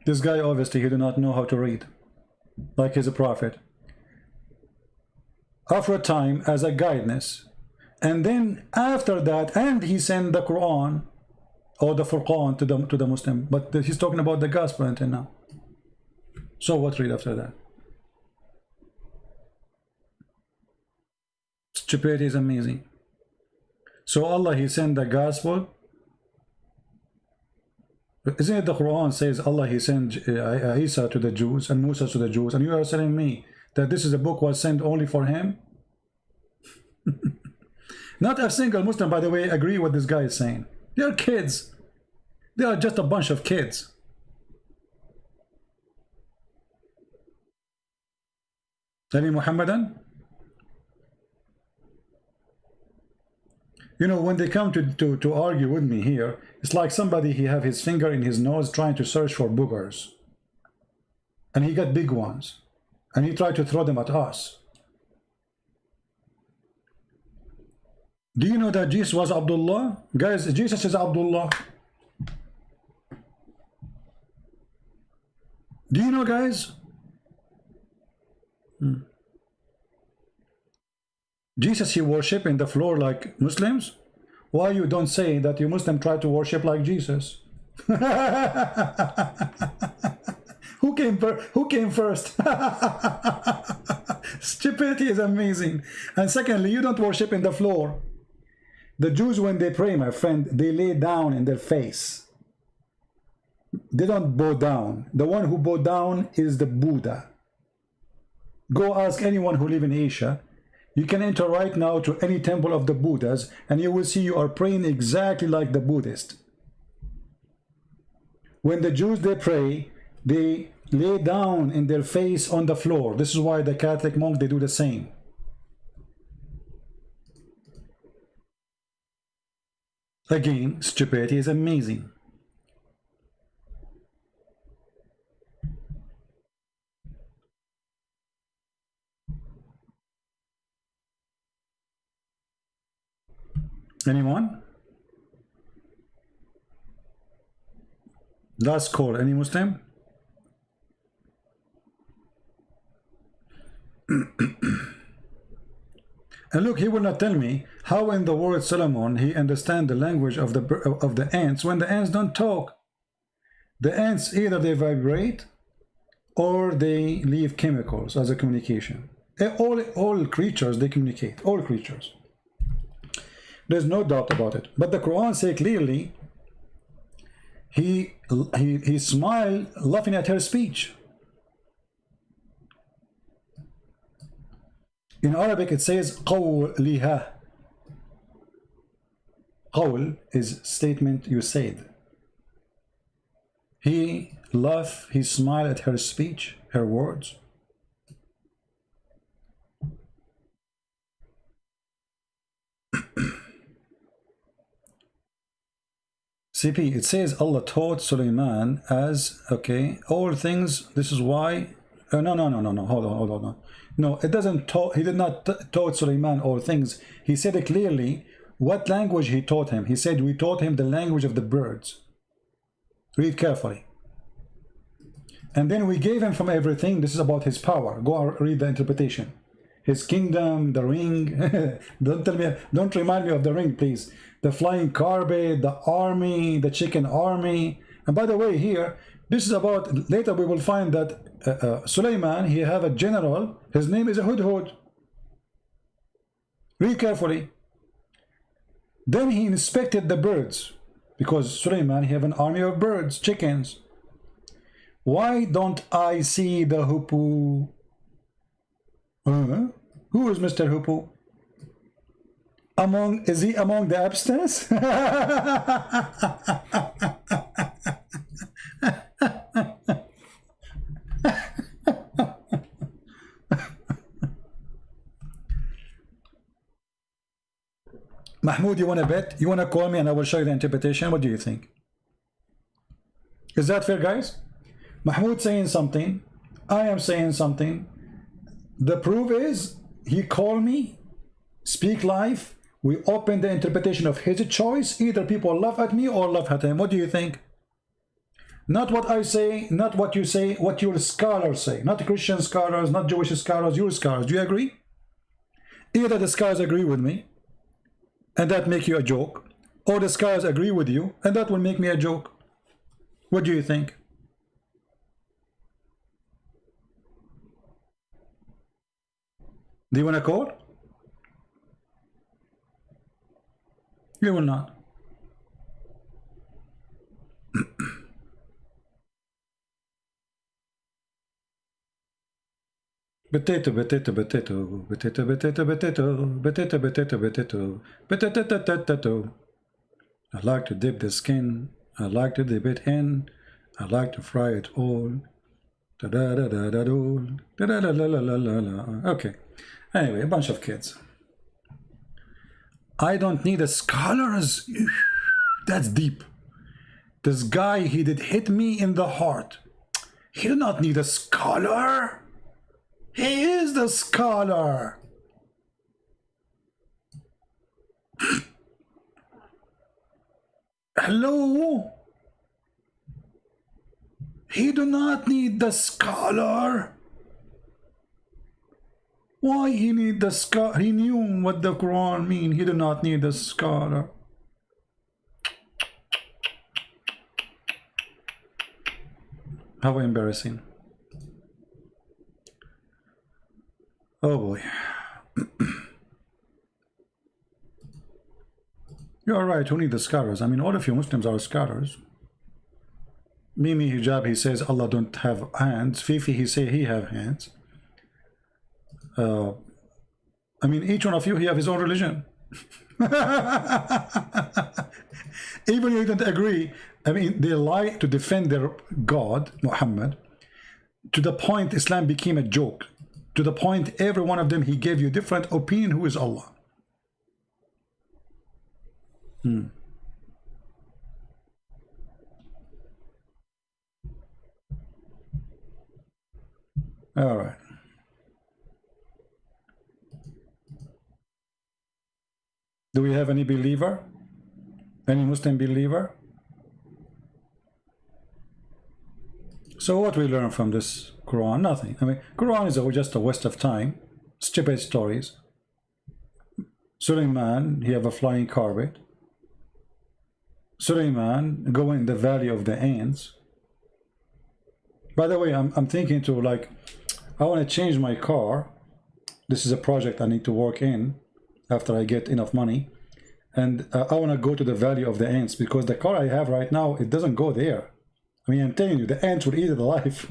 S1: This guy, obviously, he do not know how to read, like he's a prophet. After a time, as a guidance, and then after that, and he sent the Quran or the Furqan to the Muslim, but he's talking about the gospel until now. So what read after that? Stupidity is amazing. So Allah, he sent the gospel. Isn't it the Quran says Allah, he sent Isa to the Jews and Musa to the Jews, and you are telling me that this is a book was sent only for him? Not a single Muslim, by the way, agree what this guy is saying. They are kids. They are just a bunch of kids. Any Muhammadan? You know, when they come to argue with me here, it's like somebody, he have his finger in his nose trying to search for boogers. And he got big ones. And he tried to throw them at us. Do you know that Jesus was Abdullah? Guys, Jesus is Abdullah. Do you know, guys? Jesus, he worship in the floor like Muslims. Why you don't say that you Muslim try to worship like Jesus? Who came first? Stupidity is amazing. And secondly, you don't worship in the floor. The Jews, when they pray, my friend, they lay down in their face. They don't bow down. The one who bow down is the Buddha. Go ask anyone who live in Asia. You can enter right now to any temple of the Buddhas, and you will see you are praying exactly like the Buddhist. When the Jews, they pray, they lay down in their face on the floor. This is why the Catholic monks, they do the same. Again, stupidity is amazing. Anyone? Last call. Any Muslim? And look, he will not tell me how in the world Solomon, he understand the language of the ants when the ants don't talk. The ants, either they vibrate or they leave chemicals as a communication. All creatures, they communicate. All creatures. There's no doubt about it. But the Quran says clearly, he smiled, laughing at her speech. In Arabic, it says قَوْلِهَا. Qawl is statement you said. He laughed, he smiled at her speech, her words. CP, it says Allah taught Sulaiman as, okay, all things, this is why, no, hold on. No, it doesn't taught, he did not taught Sulaiman all things. He said it clearly, what language he taught him. He said, we taught him the language of the birds. Read carefully. And then we gave him from everything. This is about his power. Go read the interpretation. His kingdom, the ring. Don't remind me of the ring, please. The flying carpet, the army, the chicken army. And by the way, here, this is about, later we will find that Sulaiman, he have a general, his name is a Hudhud. Read carefully. Then he inspected the birds, because Sulaiman, he have an army of birds, chickens. Why don't I see the Hoopoe? Who is Mr. Hoopoe? Is he among the abstinence? Mahmoud, you want to bet? You want to call me and I will show you the interpretation? What do you think? Is that fair, guys? Mahmoud saying something, I am saying something. The proof is, he called me, speak live, we open the interpretation of his choice. Either people laugh at me or laugh at him. What do you think? Not what I say, not what you say, what your scholars say. Not Christian scholars, not Jewish scholars, your scholars. Do you agree? Either the scholars agree with me, and that make you a joke, or the scholars agree with you, and that will make me a joke. What do you think? Do you want to call? You will not. Potato, potato, potato, potato, potato, potato, potato, potato, potato, potato, potato. I like to dip the skin. I like to dip it in. I like to fry it all. Da da da da da da da da da la la la la. Okay. Anyway, a bunch of kids. I don't need a scholars. That's deep. This guy, he did hit me in the heart. He did not need a scholar. He is the scholar. Hello? He do not need the scholar. Why he need the scholar? He knew what the Quran mean. He did not need the scholar. How embarrassing. Oh boy. You're right, who need the scholars? I mean, all of you Muslims are scholars. Mimi Hijab, he says Allah don't have hands. Fifi, he say he have hands. I mean, each one of you, he have his own religion. Even you don't agree. I mean, they lie to defend their God, Muhammad, to the point Islam became a joke. To the point every one of them, he gave you different opinion who is Allah. All right. Do we have any believer? Any Muslim believer? So what we learn from this Quran? Nothing. I mean, Quran is just a waste of time. Stupid stories. Sulaiman, he have a flying carpet. Sulaiman go in the valley of the ants. By the way, I'm thinking to, like, I want to change my car. This is a project I need to work in after I get enough money. And I want to go to the Valley of the Ants, because the car I have right now, it doesn't go there. I mean, I'm telling you, the ants will eat it alive.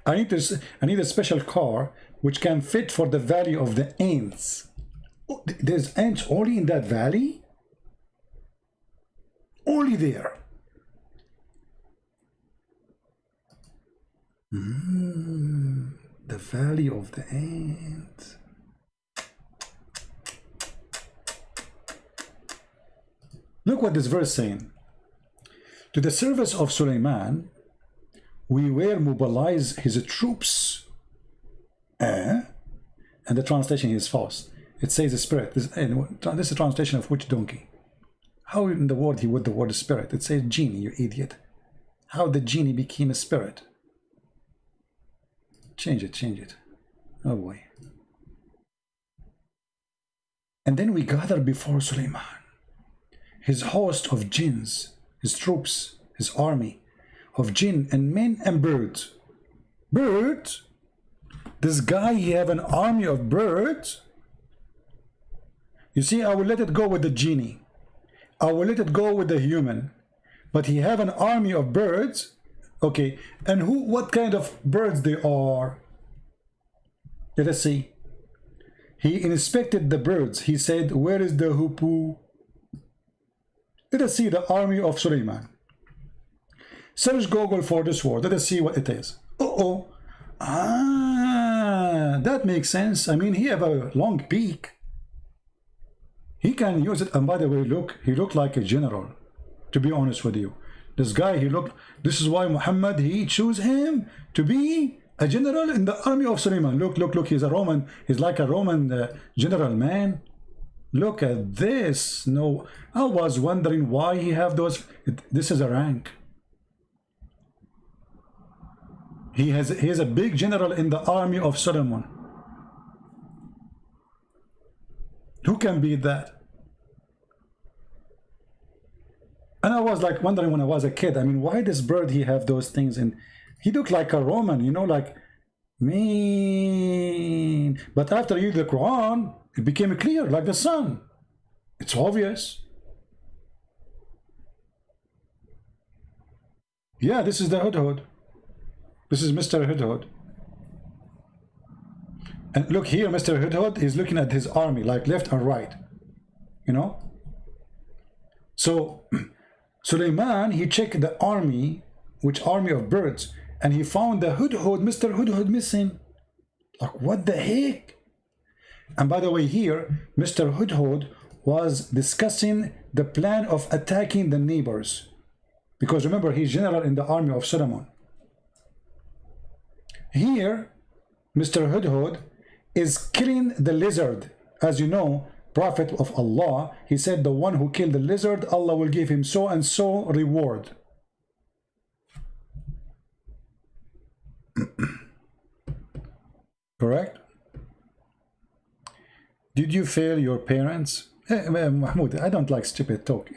S1: I need a special car which can fit for the Valley of the Ants. Oh, there's ants only in that valley? Only there. The Valley of the Ants. Look what this verse saying. To the service of Suleiman, we will mobilize his troops. And the translation is false. It says a spirit. This is a translation of which donkey? How in the world he would the word spirit? It says genie, you idiot. How the genie became a spirit? Change it. Oh boy. And then we gather before Suleiman, his host of jinns, his troops, his army of jinn and men and birds. Birds? This guy, he have an army of birds? You see, I will let it go with the genie. I will let it go with the human. But he have an army of birds. Okay, and what kind of birds they are? Let us see. He inspected the birds. He said, where is the hoopoe? Let us see the army of Suleiman. Search Google for this word. Let us see what it is. That makes sense. I mean, he have a long beak. He can use it. And by the way, look, he looked like a general, to be honest with you. This guy, this is why Muhammad, he chose him to be a general in the army of Suleiman. Look, he's a Roman. He's like a Roman general, man. Look at this. No, I was wondering why he have those. This is a rank. He is a big general in the army of Solomon. Who can beat that? And I was like wondering when I was a kid, I mean, why this bird, he have those things? And he looked like a Roman, you know, like, mean. But after you read the Quran, it became clear, like the sun. It's obvious. Yeah, this is the Hudhud. This is Mr. Hudhud. And look here, Mr. Hudhud is looking at his army, like left and right. You know? So, Suleiman, he checked the army, which army of birds, and he found the Hudhud, Mr. Hudhud missing. Like, what the heck? And by the way, here, Mr. Hudhud was discussing the plan of attacking the neighbors. Because remember, he's general in the army of Solomon. Here, Mr. Hudhud is killing the lizard. As you know, Prophet of Allah, he said the one who killed the lizard, Allah will give him so and so reward. Correct? Did you fail your parents? Mahmoud, I don't like stupid talk.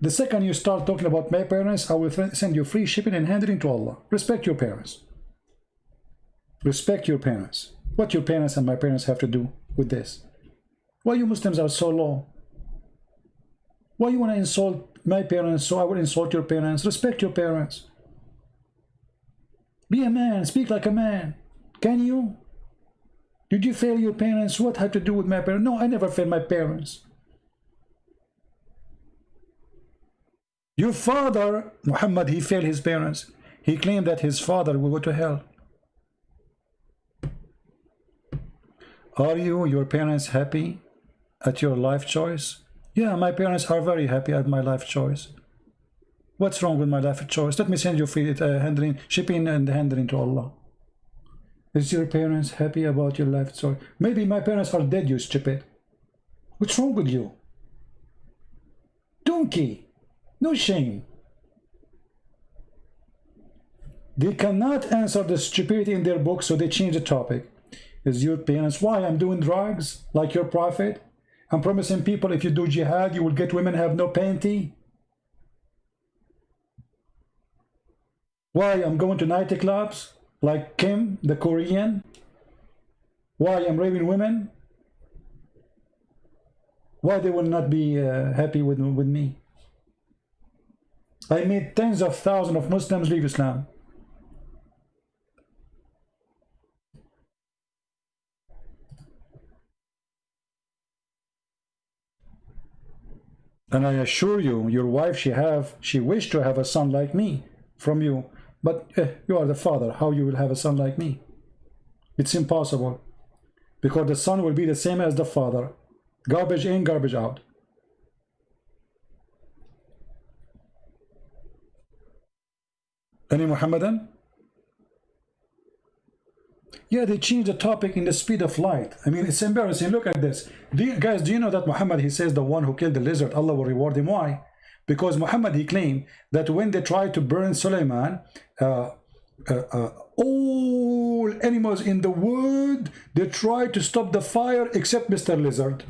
S1: The second you start talking about my parents, I will send you free shipping and handling to Allah. Respect your parents. Respect your parents. What your parents and my parents have to do with this? Why you Muslims are so low? Why you want to insult my parents so I will insult your parents? Respect your parents. Be a man. Speak like a man. Can you? Did you fail your parents? What had to do with my parents? No, I never failed my parents. Your father, Muhammad, he failed his parents. He claimed that his father will go to hell. Are you, your parents, happy at your life choice? Yeah, my parents are very happy at my life choice. What's wrong with my life choice? Let me send you free shipping and handling to Allah. Is your parents happy about your life choice? Maybe my parents are dead, you stupid. What's wrong with you? Donkey. No shame. They cannot answer the stupidity in their book, so they change the topic. Is your parents, why I'm doing drugs like your prophet? I'm promising people if you do jihad, you will get women have no panty. Why I'm going to nightclubs like Kim, the Korean? Why I'm raping women? Why they will not be happy with me? I made tens of thousands of Muslims leave Islam. And I assure you, your wife, she wished to have a son like me from you. But you are the father. How you will have a son like me? It's impossible. Because the son will be the same as the father. Garbage in, garbage out. Any Muhammadan? Yeah, they changed the topic in the speed of light. I mean, it's embarrassing. Look at this. Guys, do you know that Muhammad, he says the one who killed the lizard, Allah will reward him. Why? Because Muhammad, he claimed that when they tried to burn Suleiman, all animals in the world, they tried to stop the fire except Mr. Lizard.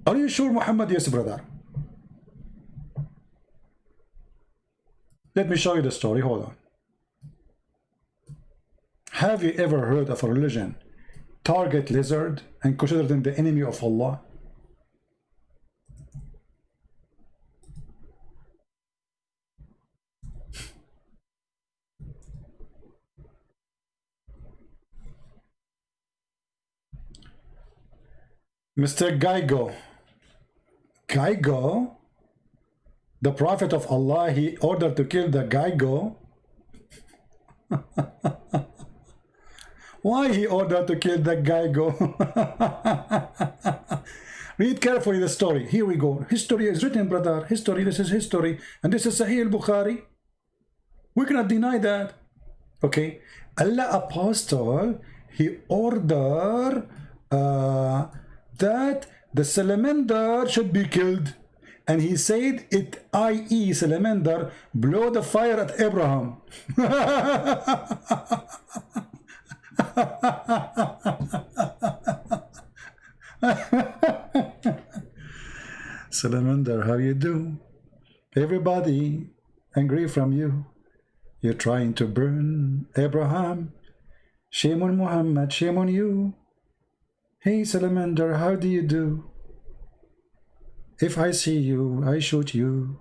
S1: Are you sure, Muhammad? Yes, brother. Let me show you the story. Hold on. Have you ever heard of a religion target lizard and consider them the enemy of Allah? Mr. Geigo. Geigo? The Prophet of Allah, he ordered to kill the Geigo. Why he ordered to kill the Geigo? Read carefully the story. Here we go. History is written, brother. History, this is history. And this is Sahih al-Bukhari. We cannot deny that. Okay. Allah Apostle, he ordered that the salamander should be killed. And he said, it, i.e. salamander, blow the fire at Abraham. Salamander, how you do? Everybody angry from you. You're trying to burn Abraham. Shame on Muhammad, shame on you. Hey salamander, how do you do? If I see you, I shoot you.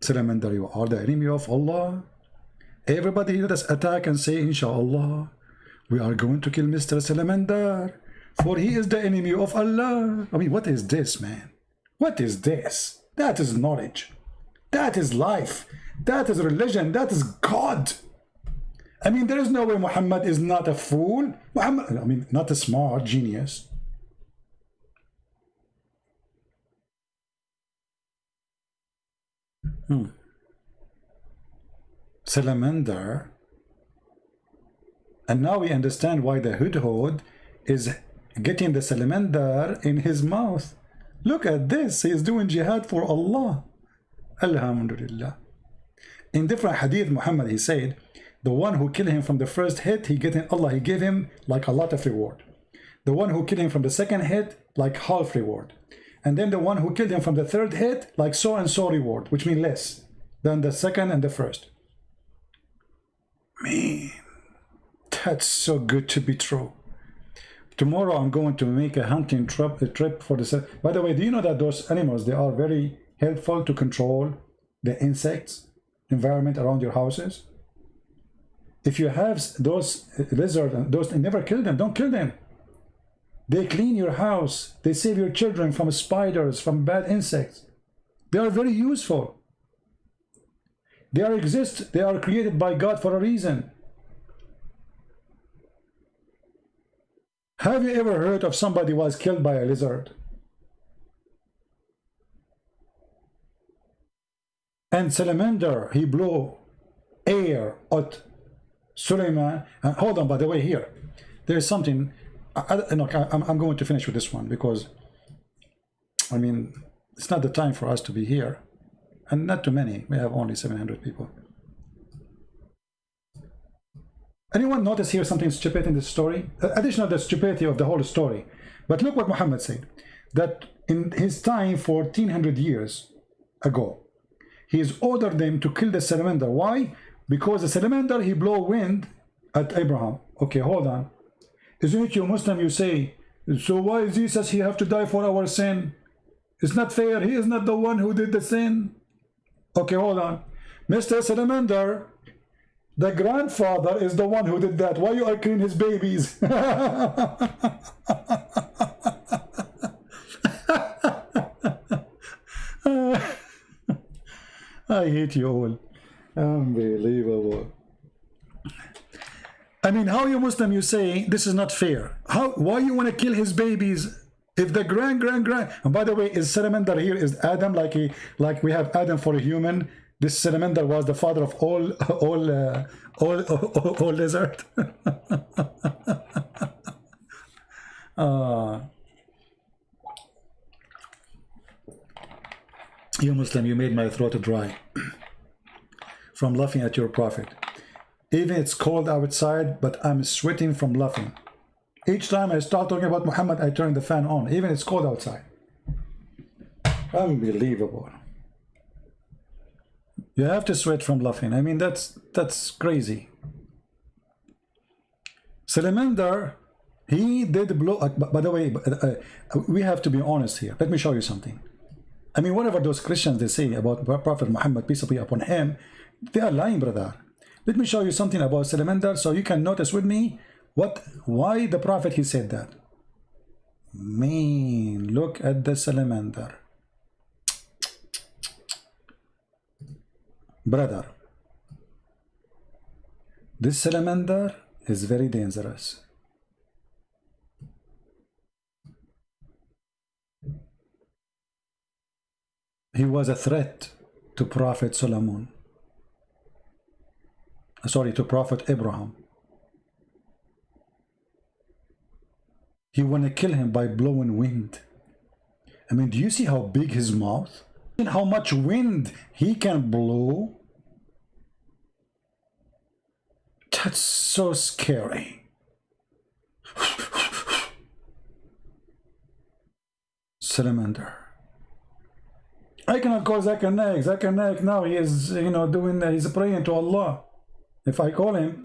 S1: Salamander, you are the enemy of Allah. Everybody let us attack and say, Inshallah, we are going to kill Mr. Salamander, for he is the enemy of Allah. I mean, what is this, man? What is this? That is knowledge. That is life. That is religion. That is God. I mean, there is no way Muhammad is not a fool. Muhammad, I mean, not a smart genius. Salamander. And now we understand why the Hudhud is getting the salamander in his mouth. Look at this. He is doing jihad for Allah. Alhamdulillah. In different hadith, Muhammad, he said, the one who killed him from the first hit, he gave him like a lot of reward. The one who killed him from the second hit, like half reward. And then the one who killed him from the third hit, like so and so reward, which means less than the second and the first. Man, that's so good to be true. Tomorrow I'm going to make a hunting trip for the... By the way, do you know that those animals, they are very helpful to control the insects, environment around your houses? If you have those lizards, those, never kill them, don't kill them. They clean your house. They save your children from spiders, from bad insects. They are very useful. They are created by God for a reason. Have you ever heard of somebody was killed by a lizard? And salamander, he blew air at Suleiman. And hold on, by the way, here, there's something. I'm going to finish with this one because, I mean, it's not the time for us to be here. And not too many. We have only 700 people. Anyone notice here something stupid in this story? Additional to the stupidity of the whole story. But look what Muhammad said. That in his time, 1400 years ago, he's ordered them to kill the salamander. Why? Because the salamander, he blow wind at Abraham. Okay, hold on. Isn't it you Muslim, you say, so why is Jesus, he have to die for our sin? It's not fair. He is not the one who did the sin. Okay, hold on. Mr. Salamander, the grandfather is the one who did that. Why you are killing his babies? I hate you all. Unbelievable. I mean, how you Muslim, you say this is not fair? Why you want to kill his babies if the grand and by the way, is salamander here is Adam, like we have Adam for a human? This salamander was the father of all lizard. You Muslim, you made my throat dry from laughing at your prophet. Even it's cold outside, but I'm sweating from laughing. Each time I start talking about Muhammad, I turn the fan on. Even it's cold outside. Unbelievable. You have to sweat from laughing. I mean, that's crazy. Salamander, he did blow. By the way, we have to be honest here. Let me show you something. I mean, whatever those Christians they say about Prophet Muhammad, peace be upon him, they are lying, brother. Let me show you something about salamander so you can notice with me why the prophet he said that. Man, look at the salamander. Brother, this salamander is very dangerous. He was a threat to Prophet Solomon. Sorry, to Prophet Abraham. He want to kill him by blowing wind. I mean, do you see how big his mouth? And how much wind he can blow? That's so scary. Salamander. I cannot call Zakir Naik. Zakir Naik now he is, he's praying to Allah. If I call him,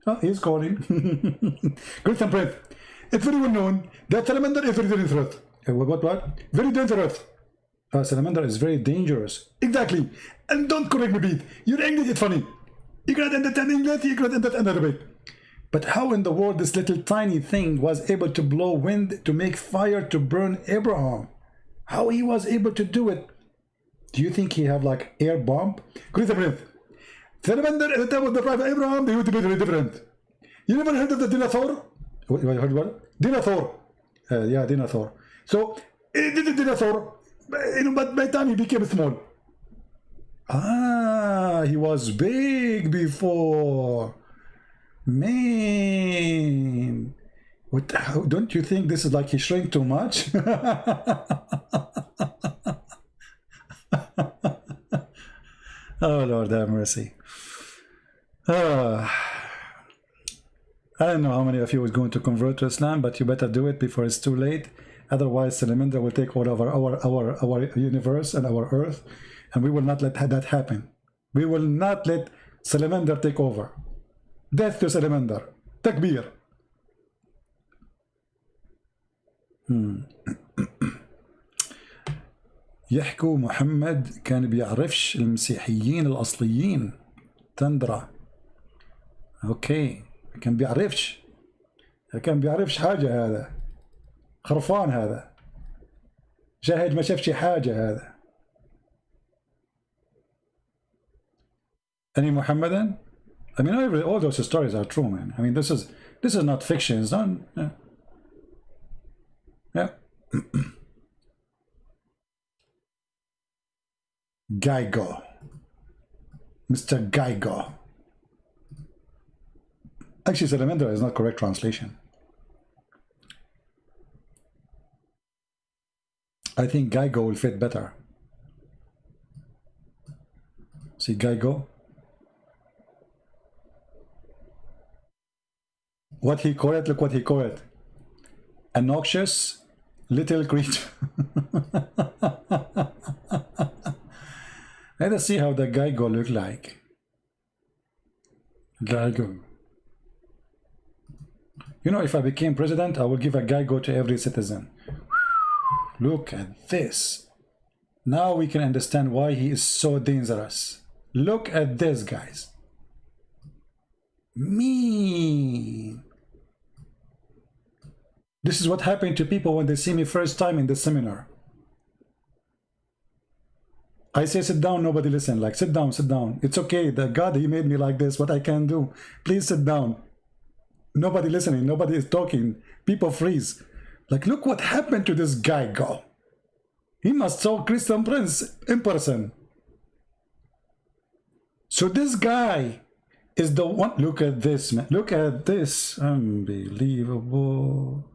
S1: oh, he's calling. Good and breath. It's very well known that salamander is very dangerous. What? Very dangerous. Salamander is very dangerous. Exactly. And don't correct me, Pete. Your English is funny. You cannot understand English, you cannot understand Arabic. But how in the world this little tiny thing was able to blow wind to make fire to burn Abraham? How he was able to do it? Do you think he have like air bomb? Good and breath. Salamander at the time of the Prophet Abraham, they would be very different. You never heard of the dinosaur? What? Dinosaur. Yeah, dinosaur. So, it did a dinosaur, but by the time he became small. He was big before. Man. Don't you think this is like he shrank too much? Oh, Lord have mercy. I don't know how many of you is going to convert to Islam, but you better do it before it's too late. Otherwise, Salamander will take over our universe and our earth, and we will not let that happen. We will not let Salamander take over. Death to Salamander. Takbir. يحكوا محمد كان بيعرفش المسيحيين الأصليين تندرا. اوكي كان بيعرفش حاجة. هذا خرفان، هذا شاهد ما شافش حاجة. هذا any Muhammadan? I mean, all those stories are true, man. I mean, this is not fiction. It's not. Yeah. Geigo. Mr. Geigo. Actually, Salamander is not correct translation. I think Geigo will fit better. See Geigo? What he called it, look what he called it. A noxious little creature. Let us see how the Geigo look like. Geigo. You know, if I became president, I will give a Geigo to every citizen. Look at this. Now we can understand why he is so dangerous. Look at this, guys. Mean. This is what happened to people when they see me first time in the seminar. I say sit down, nobody listen. Like sit down, sit down. It's okay. The God, he made me like this. What I can do? Please sit down. Nobody listening. Nobody is talking. People freeze. Like look what happened to this guy. Go. He must saw Christian Prince in person. So this guy is the one. Look at this, man. Look at this. Unbelievable.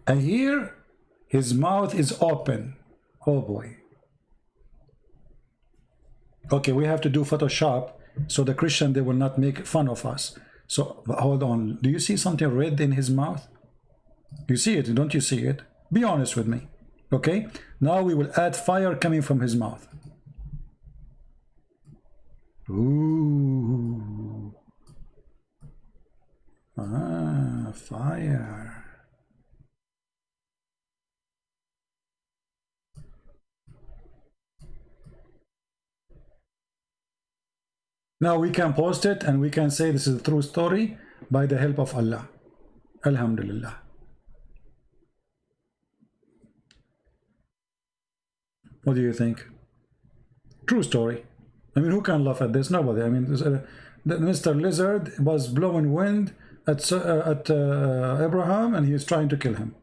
S1: And here, his mouth is open. Oh boy. Okay, we have to do Photoshop so the Christian, they will not make fun of us. So hold on. Do you see something red in his mouth? You see it, don't you see it? Be honest with me. Okay, now we will add fire coming from his mouth. Ooh. Ah, fire. Now we can post it and we can say this is a true story by the help of Allah. Alhamdulillah. What do you think? True story. I mean, who can laugh at this? Nobody. I mean, Mr. Lizard was blowing wind at Abraham and he is trying to kill him.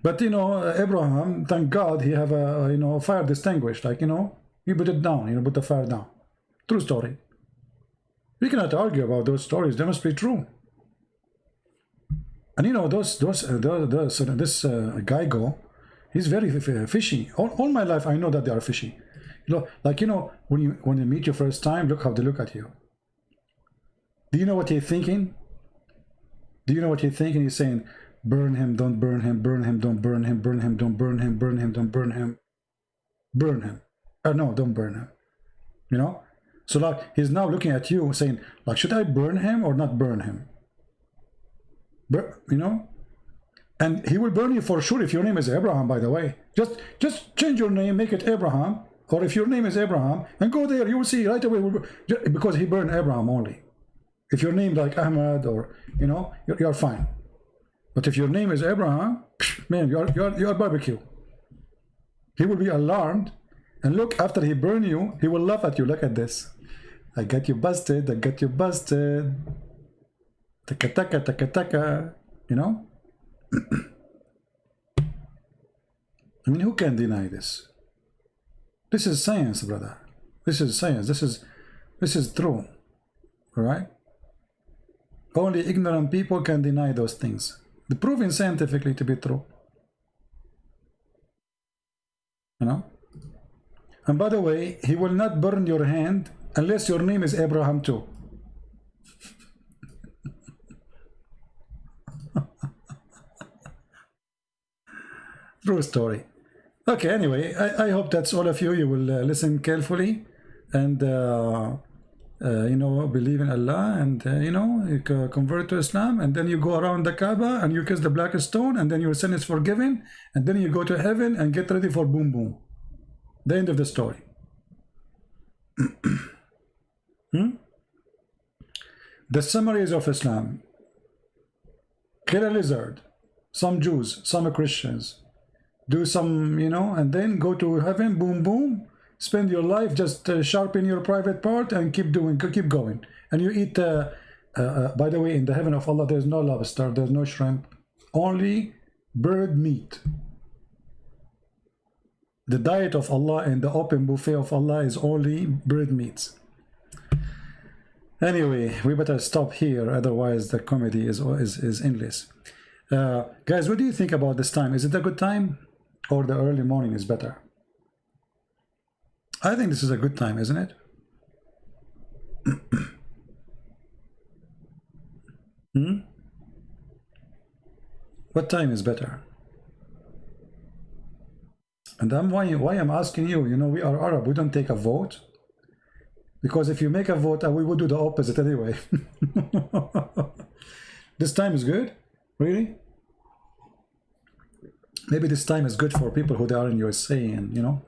S1: But you know, Abraham, thank God, he have a fire distinguished. Like he put it down. Put the fire down. True story. We cannot argue about those stories. They must be true. And this Geigo, he's very fishy. All my life I know that they are fishy. Like when they meet you first time, look how they look at you. Do you know what he's thinking? Do you know what he's thinking? He's saying, burn him, don't burn him, burn him, don't burn him, burn him, don't burn him, burn him, don't burn him, burn him. No, don't burn him. So like he's now looking at you saying, like, should I burn him or not burn him? And he will burn you for sure if your name is Abraham, by the way. Just change your name, make it Abraham, or if your name is Abraham, and go there, you will see right away, because he burned Abraham only. If your name like Ahmad or, you're fine. But if your name is Abraham, man, you're barbecue. He will be alarmed, and look, after he burn you, he will laugh at you. Look at this. I got you busted, I got you busted. Taka taka taka taka, I mean, who can deny this? This is science, brother. This is science. This is true. All right? Only ignorant people can deny those things. They're proven scientifically to be true. And by the way, he will not burn your hand unless your name is Abraham too. True story. Okay, anyway, I hope that's all of you. You will listen carefully and, believe in Allah and, you convert to Islam, and then you go around the Kaaba and you kiss the black stone, and then your sin is forgiven, and then you go to heaven and get ready for boom boom. The end of the story. The summaries of Islam. Kill a lizard. Some Jews, some Christians. Do some, and then go to heaven, boom, boom. Spend your life, just sharpen your private part and keep going. And you eat, by the way, in the heaven of Allah, there's no lobster, there's no shrimp, only bird meat. The diet of Allah and the open buffet of Allah is only bird meats. Anyway, we better stop here, otherwise the comedy is endless. Guys, what do you think about this time? Is it a good time? Or the early morning is better? I think this is a good time, isn't it? What time is better?
S2: And why I'm asking you, you know, we are Arab, we don't take a vote. Because if you make a vote, we would do the opposite anyway. This time is good? Really? Maybe this time is good for people who are in USA, and you know.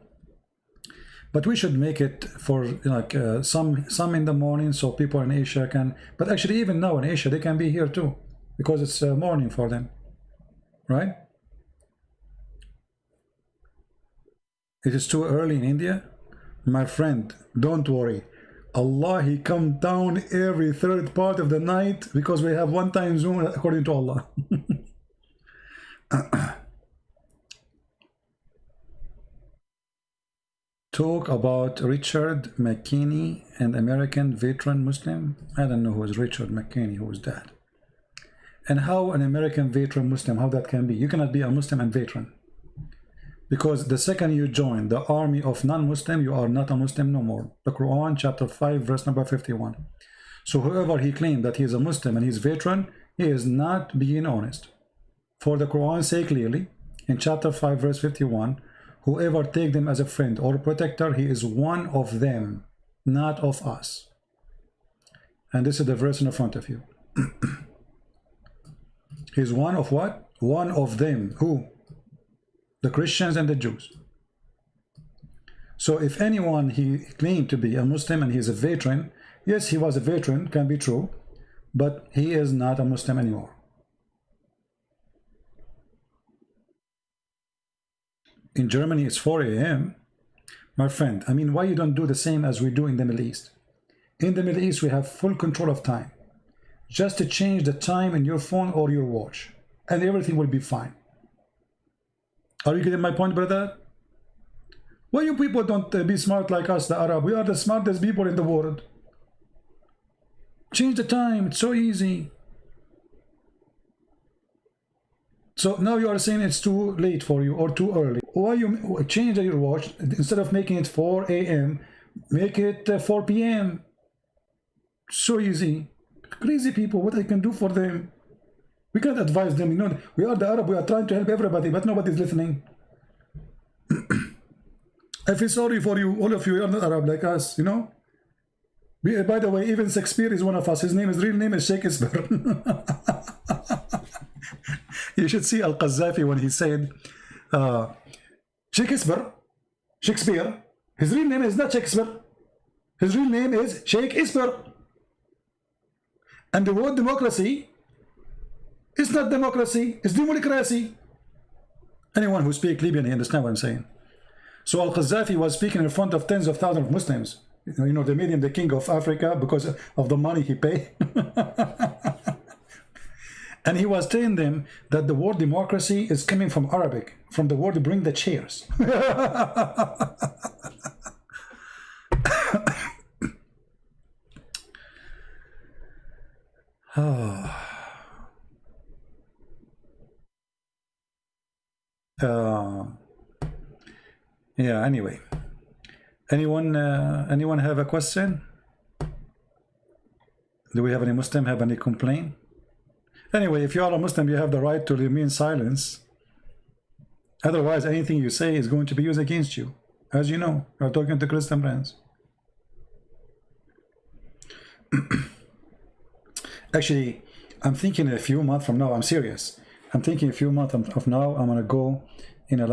S2: But we should make it for like some in the morning, so people in Asia can. But actually, even now in Asia, they can be here too, because it's morning for them, right? It is too early in India, my friend. Don't worry. Allah, He come down every third part of the night because we have one time zone according to Allah. Talk about Richard McKinney, an American veteran Muslim. I don't know who is Richard McKinney, who is that? And how an American veteran Muslim, how that can be? You cannot be a Muslim and veteran. Because the second you join the army of non-Muslim, you are not a Muslim no more. The Quran, chapter 5, verse number 51. So whoever he claimed that he is a Muslim and he's veteran, he is not being honest. For the Quran say clearly, in chapter 5, verse 51, whoever take them as a friend or protector, he is one of them, not of us. And this is the verse in the front of you. He's one of what? One of them. Who? The Christians and the Jews. So if anyone he claimed to be a Muslim and he's a veteran, yes, he was a veteran, can be true, but he is not a Muslim anymore. In Germany, it's 4 a.m. My friend, I mean, why you don't do the same as we do in the Middle East? In the Middle East, we have full control of time. Just to change the time in your phone or your watch, and everything will be fine. Are you getting my point, brother? Why you people don't be smart like us, the Arab? We are the smartest people in the world. Change the time, it's so easy. So now you are saying it's too late for you or too early. Why you change your watch? Instead of making it 4 a.m., make it 4 p.m. So easy. Crazy people, what I can do for them? We can't advise them, you know. We are the Arab, we are trying to help everybody, but nobody's listening. I feel sorry for you, all of you are not Arab like us, you know. By the way, even Shakespeare is one of us. His real name is Shakespeare. You should see Al-Qaddafi when he said, Shakespeare, his real name is not Shakespeare. His real name is Shakespeare. And the word democracy, it's not democracy, it's democracy. Anyone who speaks Libyan, he understand what I'm saying. So Al-Qaddafi was speaking in front of tens of thousands of Muslims. You know, they made him the king of Africa because of the money he paid. And he was telling them that the word democracy is coming from Arabic, from the word bring the chairs. Yeah, anyway. Anyone have a question? Do we have any Muslim have any complaint? Anyway, if you are a Muslim, you have the right to remain silent. Otherwise, anything you say is going to be used against you. As you know, you're talking to Christian friends. Actually, I'm thinking a few months from now, I'm serious. I'm thinking a few months of now, I'm gonna go in a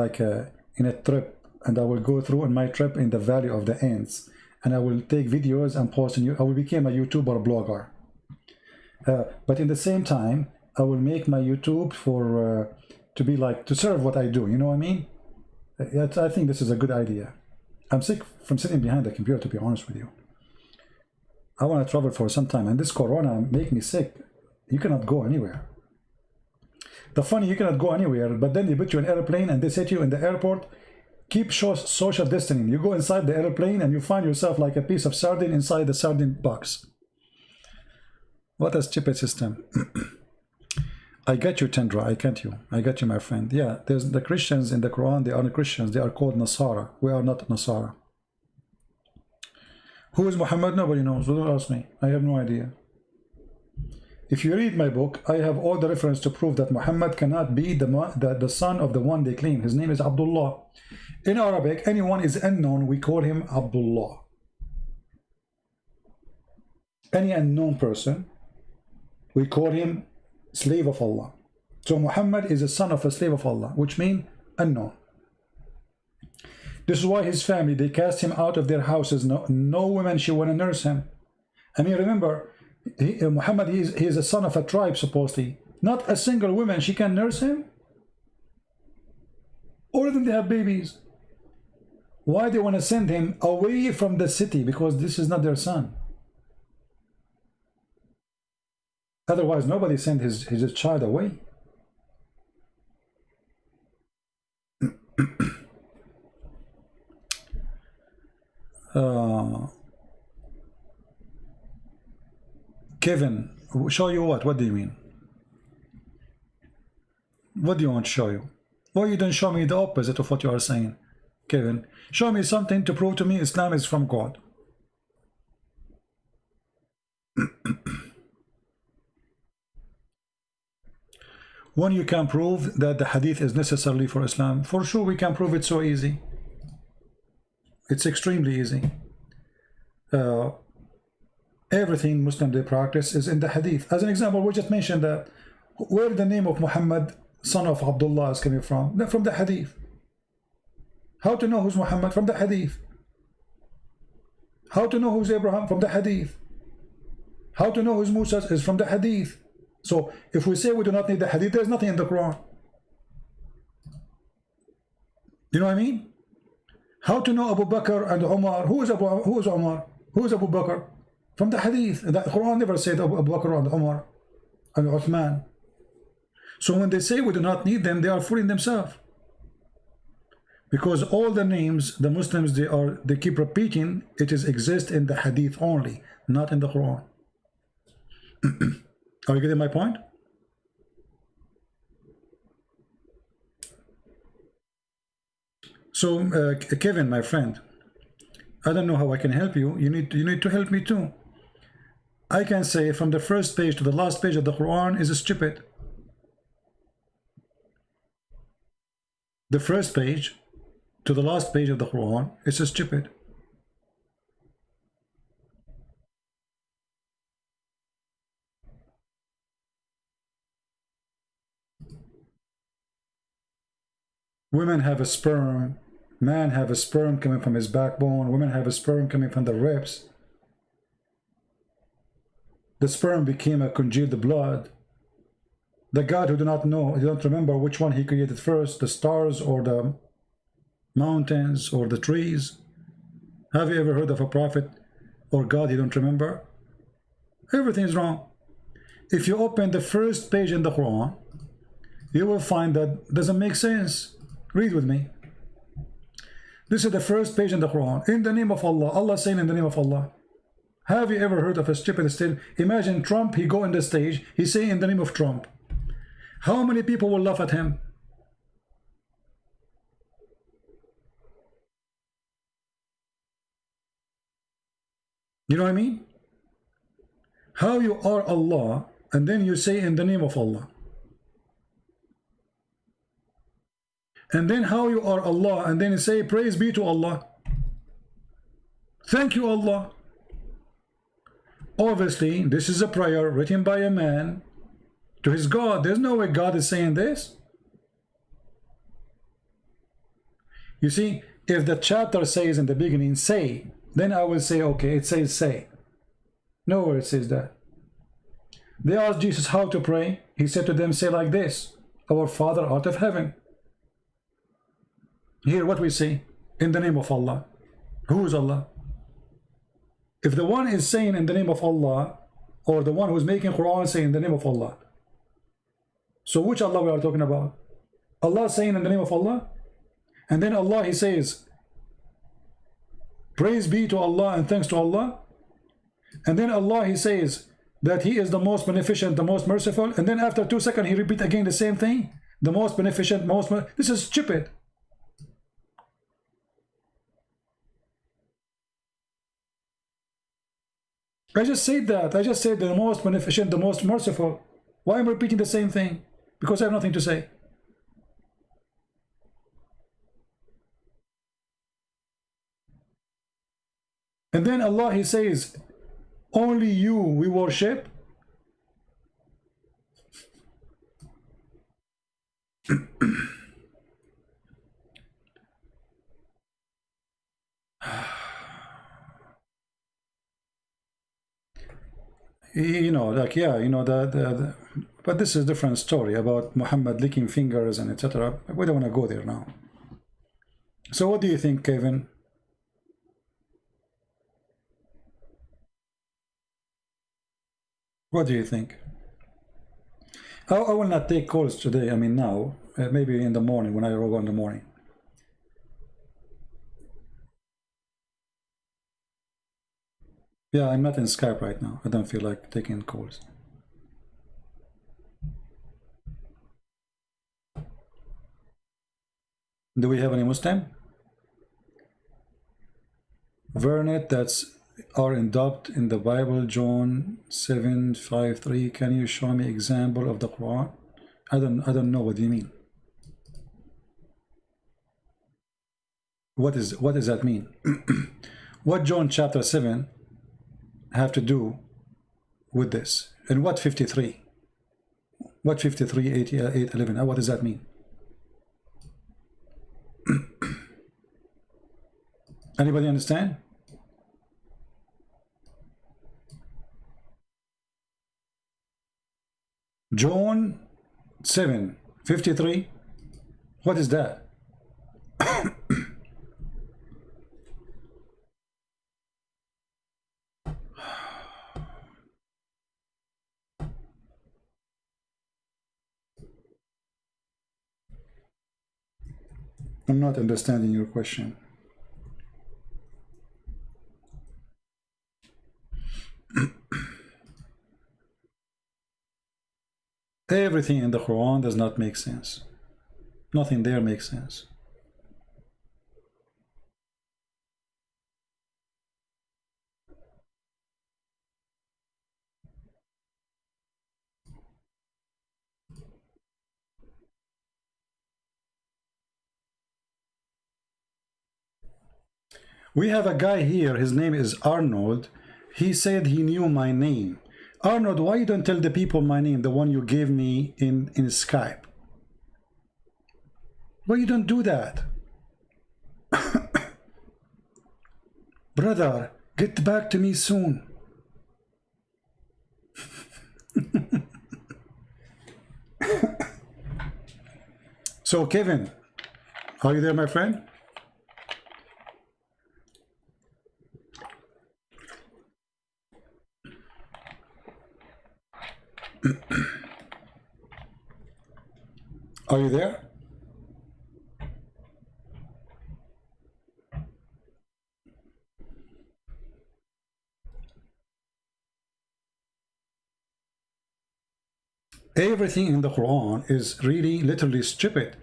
S2: trip, and I will go through on my trip in the Valley of the Ants, and I will take videos and post on you. I will become a YouTuber blogger. But in the same time, I will make my YouTube for to be like to serve what I do. You know what I mean? I think this is a good idea. I'm sick from sitting behind the computer, to be honest with you. I want to travel for some time, and this Corona make me sick. You cannot go anywhere. The funny, you cannot go anywhere, but then they put you in an airplane and they set you in the airport. Keep social distancing. You go inside the airplane and you find yourself like a piece of sardine inside the sardine box. What a stupid system. I get you, Tendra. I get you. I get you, my friend. Yeah, there's the Christians in the Quran. They are not Christians. They are called Nasara. We are not Nasara. Who is Muhammad? Nobody knows. Don't ask me. I have no idea.
S1: If you read my book, I have all the reference to prove that Muhammad cannot be the son of the one they claim. His name is Abdullah. In Arabic, anyone is unknown, we call him Abdullah. Any unknown person, we call him slave of Allah. So Muhammad is a son of a slave of Allah, which means unknown. This is why his family, they cast him out of their houses. No woman should want to nurse him. I mean, remember, Muhammad, he is a son of a tribe, supposedly. Not a single woman, she can nurse him. All of them, they have babies. Why they want to send him away from the city? Because this is not their son. Otherwise, nobody sent his child away. Kevin, show you what? What do you mean? What do you want to show you? Why you don't show me the opposite of what you are saying, Kevin? Show me something to prove to me Islam is from God. When you can prove that the hadith is necessarily for Islam, for sure we can prove it so easy. It's extremely easy. Everything Muslim they practice is in the hadith. As an example, we just mentioned that where the name of Muhammad, son of Abdullah, is coming from? From the hadith. How to know who's Muhammad? From the hadith. How to know who's Abraham? From the hadith. How to know who's Musa? Is from the hadith. So if we say we do not need the hadith, there's nothing in the Quran. You know what I mean? How to know Abu Bakr and Umar? Who is Umar? Who is Abu Bakr? From the hadith. The Quran never said Abu Bakr and Umar and Uthman. So when they say we do not need them, they are fooling themselves. Because all the names the Muslims they keep repeating, it is exist in the hadith only, not in the Quran. Are you getting my point? So Kevin, my friend, I don't know how I can help you. You need to help me too. I can say from the first page to the last page of the Quran is stupid. The first page to the last page of the Quran is stupid. Women have a sperm, man have a sperm coming from his backbone, women have a sperm coming from the ribs. The sperm became a congealed blood. The God who do not know, you don't remember which one he created first, the stars or the mountains or the trees. Have you ever heard of a prophet or God you don't remember? Everything is wrong. If you open the first page in the Quran, you will find that doesn't make sense. Read with me. This is the first page in the Quran. In the name of Allah. Allah saying in the name of Allah. Have you ever heard of a stupid still? Imagine Trump, he go on the stage, he say in the name of Trump. How many people will laugh at him? You know what I mean? How you are Allah and then you say in the name of Allah. And then how you are Allah and then you say praise be to Allah. Thank you Allah. Obviously this is a prayer written by a man to his God. There's no way God is saying this. You see, if the chapter says in the beginning say, then I will say okay, it says say. Nowhere it says that. They asked Jesus how to pray. He said to them, say like this, our Father art of heaven. Here what we say, in the name of Allah. Who is Allah? If the one is saying in the name of Allah, or the one who is making Quran saying in the name of Allah, so which Allah we are talking about? Allah saying in the name of Allah, and then Allah he says praise be to Allah and thanks to Allah, and then Allah he says that he is the most beneficent, the most merciful, and then after 2 seconds he repeat again the same thing, the most beneficent, this is stupid.
S2: I just said that. I just said the most beneficent, the most merciful. Why am I repeating the same thing? Because I have nothing to say. And then Allah, He says, only you we worship. You know, like, yeah, you know, but this is a different story about Muhammad licking fingers and etc. We don't want to go there now. So what do you think, Kevin? What do you think? I will not take calls today. I mean now, maybe in the morning when I go in the morning. Yeah, I'm not in Skype right now. I don't feel like taking calls. Do we have any Muslim? Vernet, that's are adopted in the Bible, John 7:5-3. Can you show me example of the Quran? I don't know what you mean. What does that mean? What John chapter 7 have to do with this? And what 53? What 53, 8, 11? What does that mean? Anybody understand? John 7:53. What is that? I'm not understanding your question. Everything in the Quran does not make sense. Nothing there makes sense. We have a guy here, his name is Arnold. He said he knew my name. Arnold, why you don't tell the people my name, the one you gave me in Skype? Why you don't do that? Brother, get back to me soon. So Kevin, are you there, my friend? Are you there? Everything in the Quran is really literally stupid.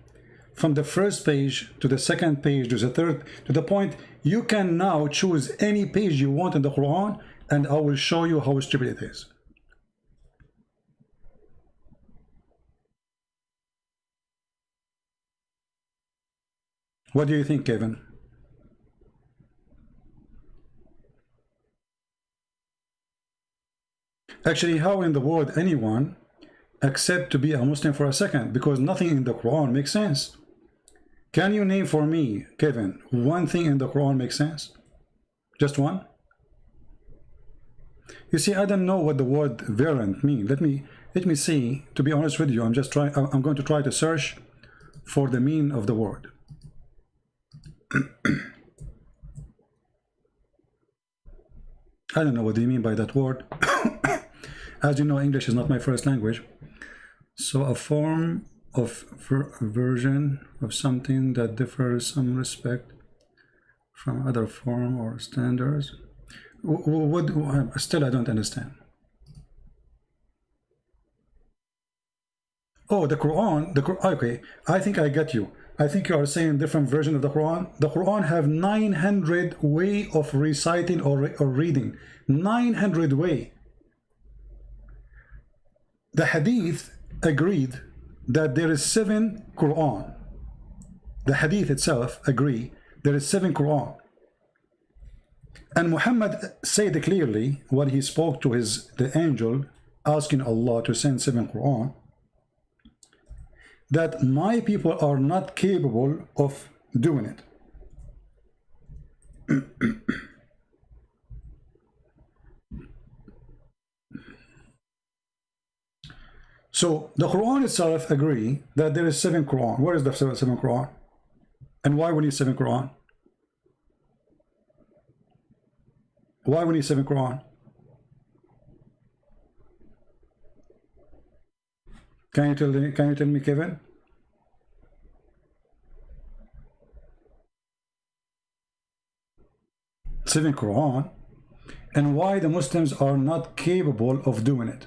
S2: From the first page to the second page to the third, to the point you can now choose any page you want in the Quran, and I will show you how stupid it is. What do you think, Kevin? Actually, how in the world anyone accept to be a Muslim for a second? Because nothing in the Quran makes sense. Can you name for me, Kevin, one thing in the Quran makes sense? Just one? You see, I don't know what the word variant means. Let me see. To be honest with you, I'm going to try to search for the meaning of the word. I don't know what they mean by that word. As you know, English is not my first language. So a form of version of something that differs some respect from other form or standards. Still I don't understand. Oh, the Quran, okay, I think I get you.
S1: I think you are saying different version of the Quran. The Quran have 900 way of reciting or reading. 900 way. The Hadith agreed that there is 7 Quran. The Hadith itself agree there is 7 Quran. And Muhammad said clearly when he spoke to the angel asking Allah to send 7 Quran, that my people are not capable of doing it. So the Quran itself agree that there is 7 Quran. Where is the 7 Quran? And why we need 7 Quran? Why we need 7 Quran? Can you tell me, Kevin? Seven Quran, and why the Muslims are not capable of doing it.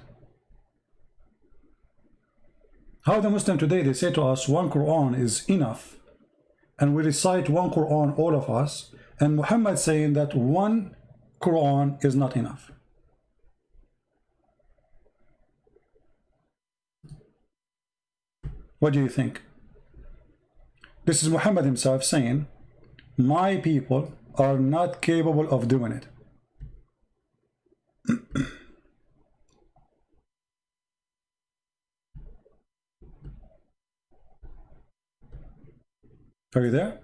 S1: How the Muslim today, they say to us 1 Quran is enough, and we recite 1 Quran, all of us, and Muhammad saying that 1 Quran is not enough. What do you think? This is Muhammad himself saying, my people are not capable of doing it. Are you there?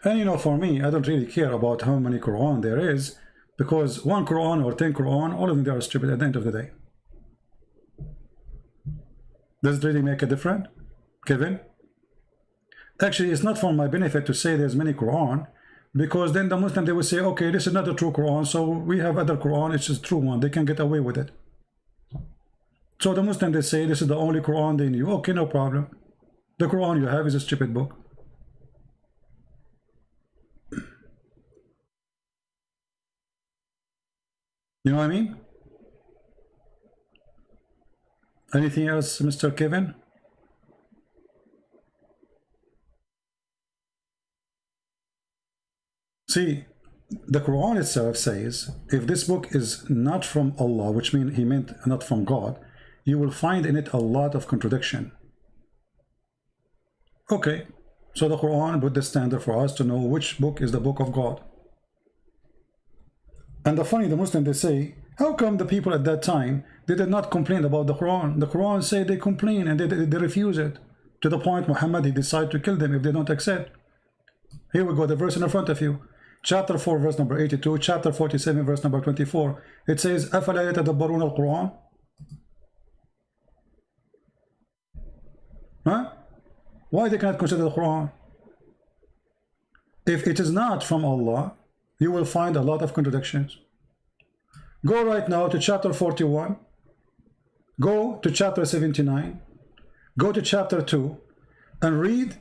S1: And you know, for me, I don't really care about how many Quran there is, because 1 Quran or 10 Quran, all of them, they are stupid at the end of the day. Does it really make a difference, Kevin? Actually, it's not for my benefit to say there's many Quran, because then the Muslim, they will say, okay, this is not a true Quran, so we have other Quran, it's a true one, they can get away with it. So the Muslim, they say this is the only Quran they knew. Okay, no problem. The Quran you have is a stupid book. You know what I mean? Anything else, Mr. Kevin? See, the Quran itself says, if this book is not from Allah, which means he meant not from God, you will find in it a lot of contradiction. Okay, so the Quran put the standard for us to know which book is the book of God. And the funny, the Muslim, they say, how come the people at that time, they did not complain about the Quran? The Quran say they complain and they refuse it. To the point Muhammad, he decided to kill them if they don't accept. Here we go, the verse in front of you. Chapter 4, verse number 82, chapter 47, verse number 24. It says, أَفَلَا يَتَدَبَّرُونَ الْقُرْآنَ. Huh? Why they cannot consider the Quran? If it is not from Allah, you will find a lot of contradictions. Go right now to chapter 41. Go to chapter 79. Go to chapter 2 and read,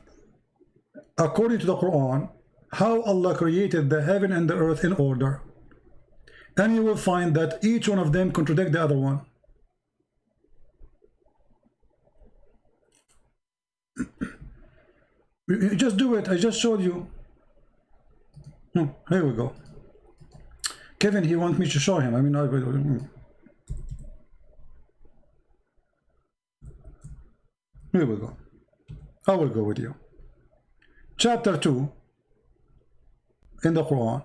S1: according to the Quran, how Allah created the heaven and the earth in order. And you will find that each one of them contradict the other one. You just do it. I just showed you. Here we go. Kevin, he wants me to show him. I mean, here we go. I will go with you. Chapter 2 in the Quran,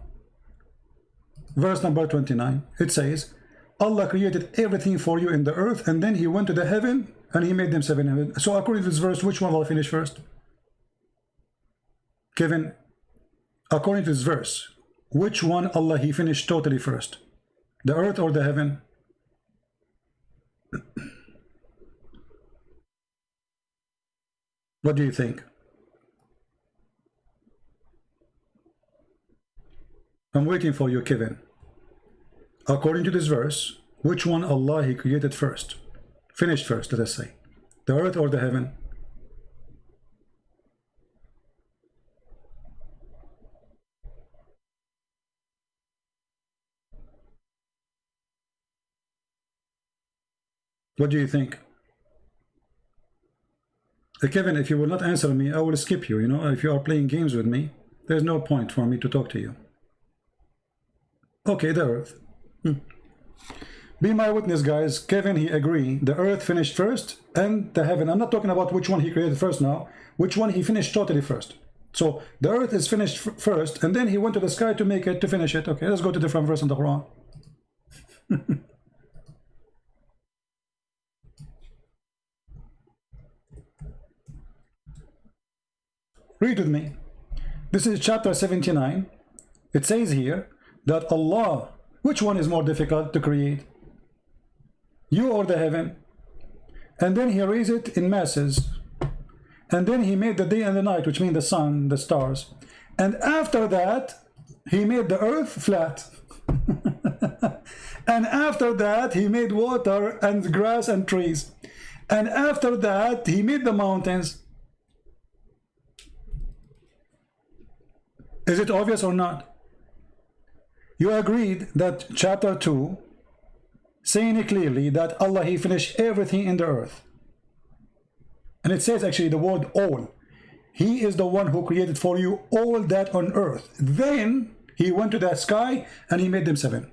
S1: verse number 29. It says, Allah created everything for you in the earth, and then he went to the heaven and he made them 7 heaven. So according to this verse, which one will I finish first? Kevin, according to this verse, which one Allah he finished totally first? The earth or the heaven? What do you think? I'm waiting for you, Kevin. According to this verse, which one Allah he created first? Finished first, let us say. The earth or the heaven? What do you think? Kevin, if you will not answer me, I will skip you. You know, if you are playing games with me, there's no point for me to talk to you. Okay, the earth. Be my witness, guys. Kevin, he agreed. The earth finished first, and the heaven. I'm not talking about which one he created first now. Which one he finished totally first. So the earth is finished first, and then he went to the sky to make it, to finish it. Okay, let's go to different verse in the Quran. Read with me. This is chapter 79. It says here that Allah, which one is more difficult to create? You or the heaven? And then he raised it in masses. And then he made the day and the night, which mean the sun, the stars. And after that, he made the earth flat. And after that, he made water and grass and trees. And after that, he made the mountains. Is it obvious or not? You agreed that chapter 2, saying it clearly that Allah, he finished everything in the earth. And it says actually the word all. He is the one who created for you all that on earth. Then he went to that sky and he made them 7.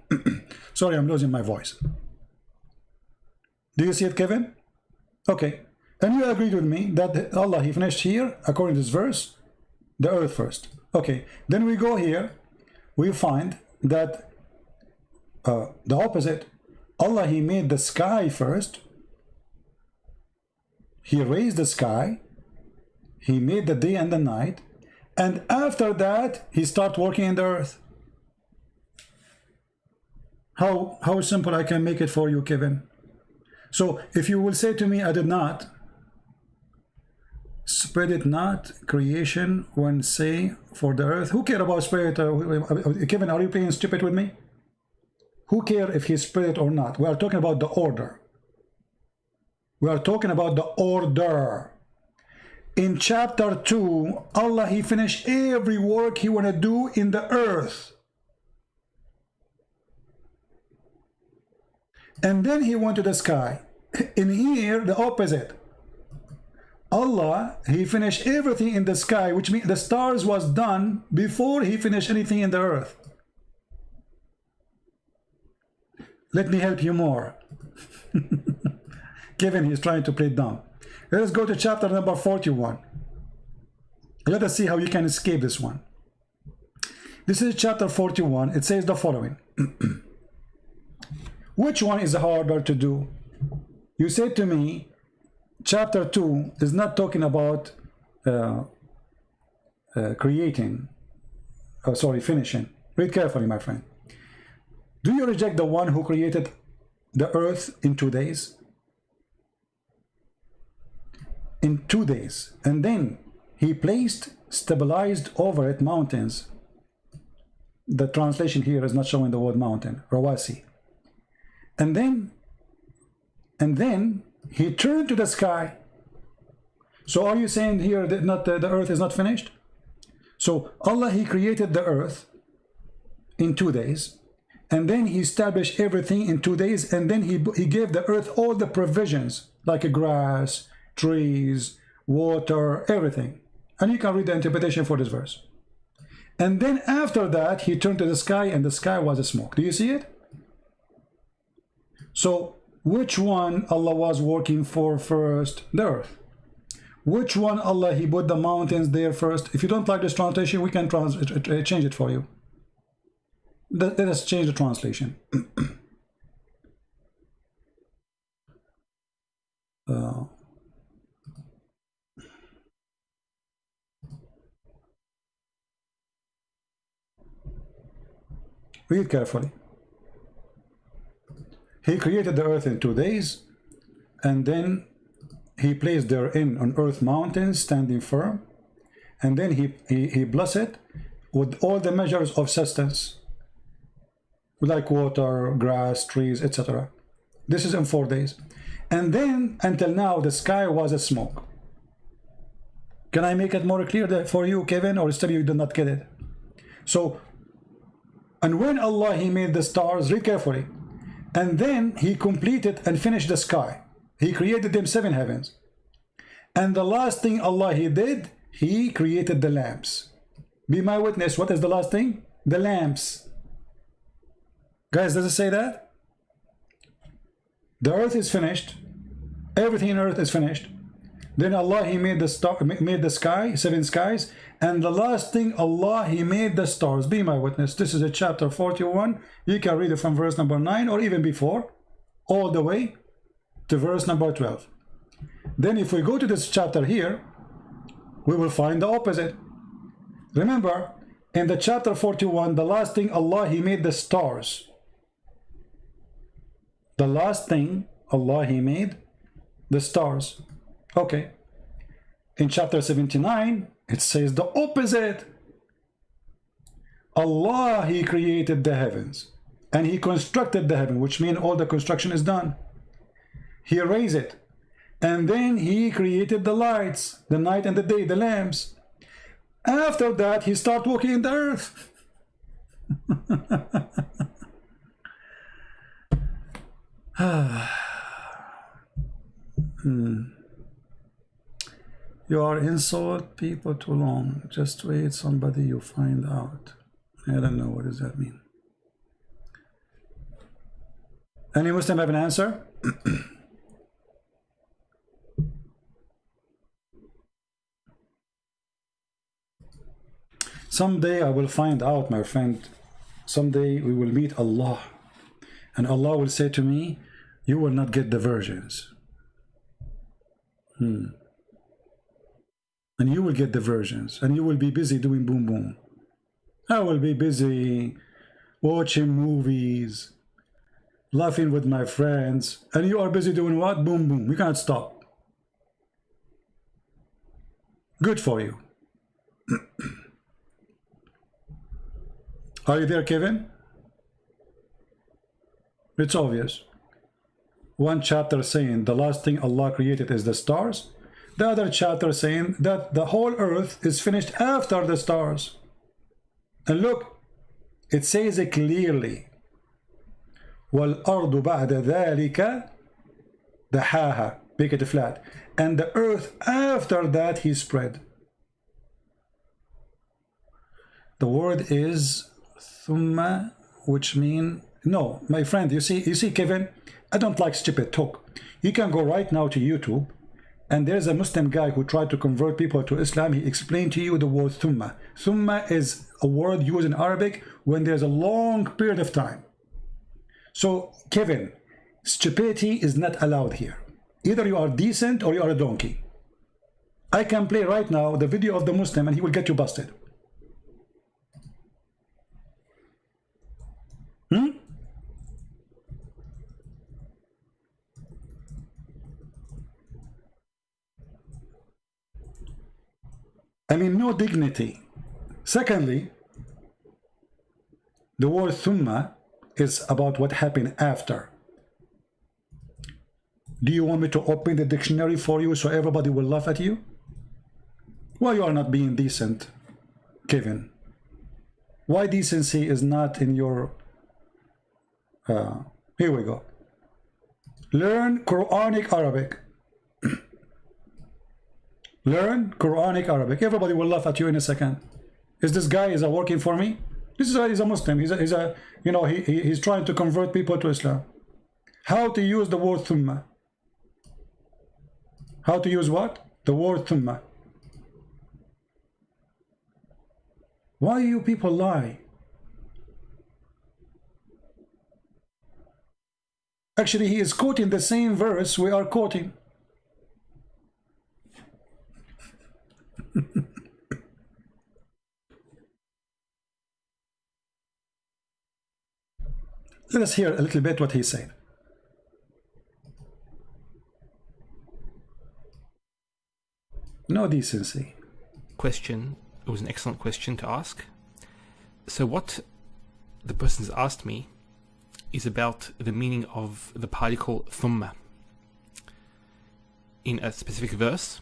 S1: Sorry, I'm losing my voice. Do you see it, Kevin? Okay. And you agreed with me that Allah, he finished here, according to this verse, the earth first. Okay. Then we go here. We find that the opposite. Allah, he made the sky first. He raised the sky. He made the day and the night. And after that, he started working in the earth. How simple I can make it for you, Kevin. So if you will say to me, I did not, spread it not creation when say for the earth. Who care about spread it? Kevin, are you playing stupid with me? Who care if he spread it or not? We are talking about the order. We are talking about the order. In chapter 2, Allah, he finished every work he want to do in the earth. And then he went to the sky. In here, the opposite. Allah, he finished everything in the sky, which means the stars was done before he finished anything in the earth. Let me help you more. Kevin, he's trying to play dumb. Let us go to chapter number 41. Let us see how you can escape this one. This is chapter 41. It says the following. Which one is harder to do? You said to me, chapter 2 is not talking about finishing. Read carefully, my friend. Do you reject the one who created the earth in 2 days? In 2 days. And then he stabilized over it mountains. The translation here is not showing the word mountain, Rawasi. And then he turned to the sky. So are you saying here that the earth is not finished? So Allah, he created the earth in 2 days, and then he established everything in 2 days, and then he gave the earth all the provisions, like a grass, trees, water, everything. And you can read the interpretation for this verse. And then after that, he turned to the sky, and the sky was a smoke. Do you see it? So which one Allah was working for first? The earth. Which one Allah, he put the mountains there first? If you don't like this translation, we can change it for you. Let us change the translation. Read carefully. He created the earth in 2 days, and then he placed therein on earth mountains standing firm, and then he blessed it with all the measures of sustenance, like water, grass, trees, etc. This is in 4 days. And then until now the sky was a smoke. Can I make it more clear for you, Kevin, or still you did not get it? So, and when Allah, he made the stars, read carefully, and then he completed and finished the sky. He created them 7 heavens. And the last thing Allah He did, He created the lamps. Be my witness, what is the last thing? The lamps. Guys, does it say that? The earth is finished. Everything on earth is finished. Then Allah He made the sky, 7 skies. And the last thing, Allah He made the stars. Be my witness. This is a chapter 41. You can read it from verse number 9 or even before, all the way to verse number 12. Then if we go to this chapter here, we will find the opposite. Remember, in the chapter 41, the last thing, Allah He made the stars. The last thing, Allah He made the stars. Okay. In chapter 79, it says the opposite. Allah He created the heavens and He constructed the heaven, which means all the construction is done. He raised it. And then He created the lights, the night and the day, the lamps. After that, He started walking in the earth. You are insult people too long. Just wait, somebody you find out. I don't know, what does that mean? Any Muslim have an answer? Someday I will find out, my friend. Someday we will meet Allah. And Allah will say to me, you will not get the virgins. And you will get the virgins. And you will be busy doing boom boom. I will be busy watching movies, laughing with my friends. And you are busy doing what? Boom boom. You can't stop. Good for you. Are you there, Kevin? It's obvious. One chapter saying the last thing Allah created is the stars. The other chapter saying that the whole earth is finished after the stars. And look, it says it clearly. وَالْأَرْضُ بَعْدَ ذَلِكَ دَحَاهَا. Make it flat. And the earth after that He spread. The word is thumma, which mean no, my friend. You see, Kevin, I don't like stupid talk. You can go right now to YouTube, and there's a Muslim guy who tried to convert people to Islam. He explained to you the word thumma. Thumma is a word used in Arabic when there's a long period of time. So, Kevin, stupidity is not allowed here. Either you are decent or you are a donkey. I can play right now the video of the Muslim and he will get you busted. I mean, no dignity. Secondly, the word thumma is about what happened after. Do you want me to open the dictionary for you so everybody will laugh at you? Well, you are not being decent, Kevin. Why decency is not in your... here we go. Learn Quranic Arabic. Learn Quranic Arabic. Everybody will laugh at you in a second. Is this guy working for me? This guy is a Muslim. He's trying to convert people to Islam. How to use the word thumma? How to use what? The word thumma. Why you people lie? Actually, he is quoting the same verse we are quoting. Let us hear a little bit what he said. No decency.
S3: Question. It was an excellent question to ask. So what the person's asked me is about the meaning of the particle thumma in a specific verse,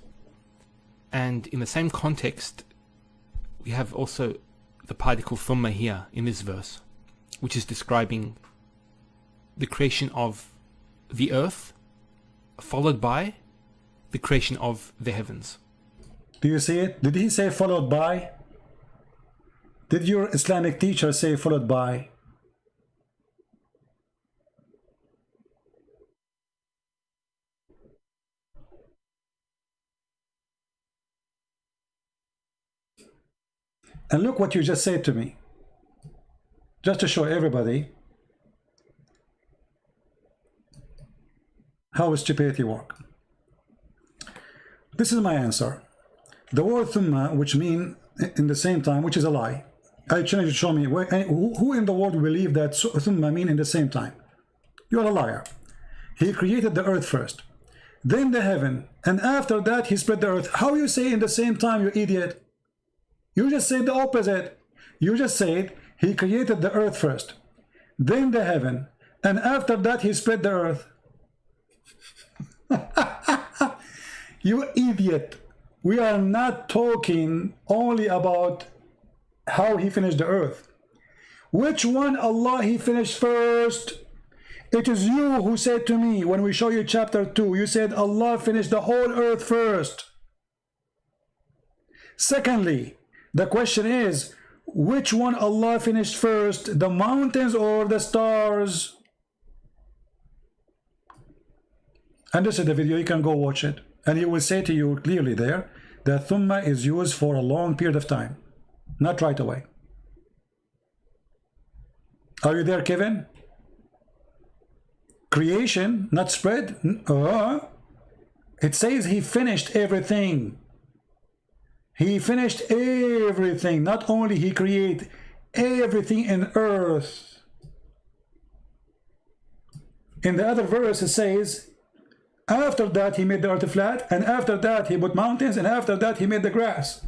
S3: and in the same context we have also the particle thumma here in this verse, which is describing the creation of the earth followed by the creation of the heavens.
S1: Do you see it? Did he say followed by? Did your Islamic teacher say followed by? And look what you just said to me. Just to show everybody how stupidity works. This is my answer. The word thumma, which mean in the same time, which is a lie. I challenge you to show me who in the world will believe that thumma mean in the same time. You are a liar. He created the earth first, then the heaven, and after that he spread the earth. How you say in the same time, you idiot? You just said the opposite. You just said he created the earth first, then the heaven, and after that he spread the earth. You idiot. We are not talking only about how he finished the earth. Which one Allah he finished first? It is you who said to me when we show you chapter 2, you said Allah finished the whole earth first. Secondly, the question is, which one Allah finished first, the mountains or the stars? And this is the video, you can go watch it. And he will say to you clearly there that thumma is used for a long period of time, not right away. Are you there, Kevin? Creation, not spread. It says he finished everything. He finished everything. Not only he created everything in earth. In the other verse it says, after that he made the earth flat, and after that he put mountains, and after that he made the grass.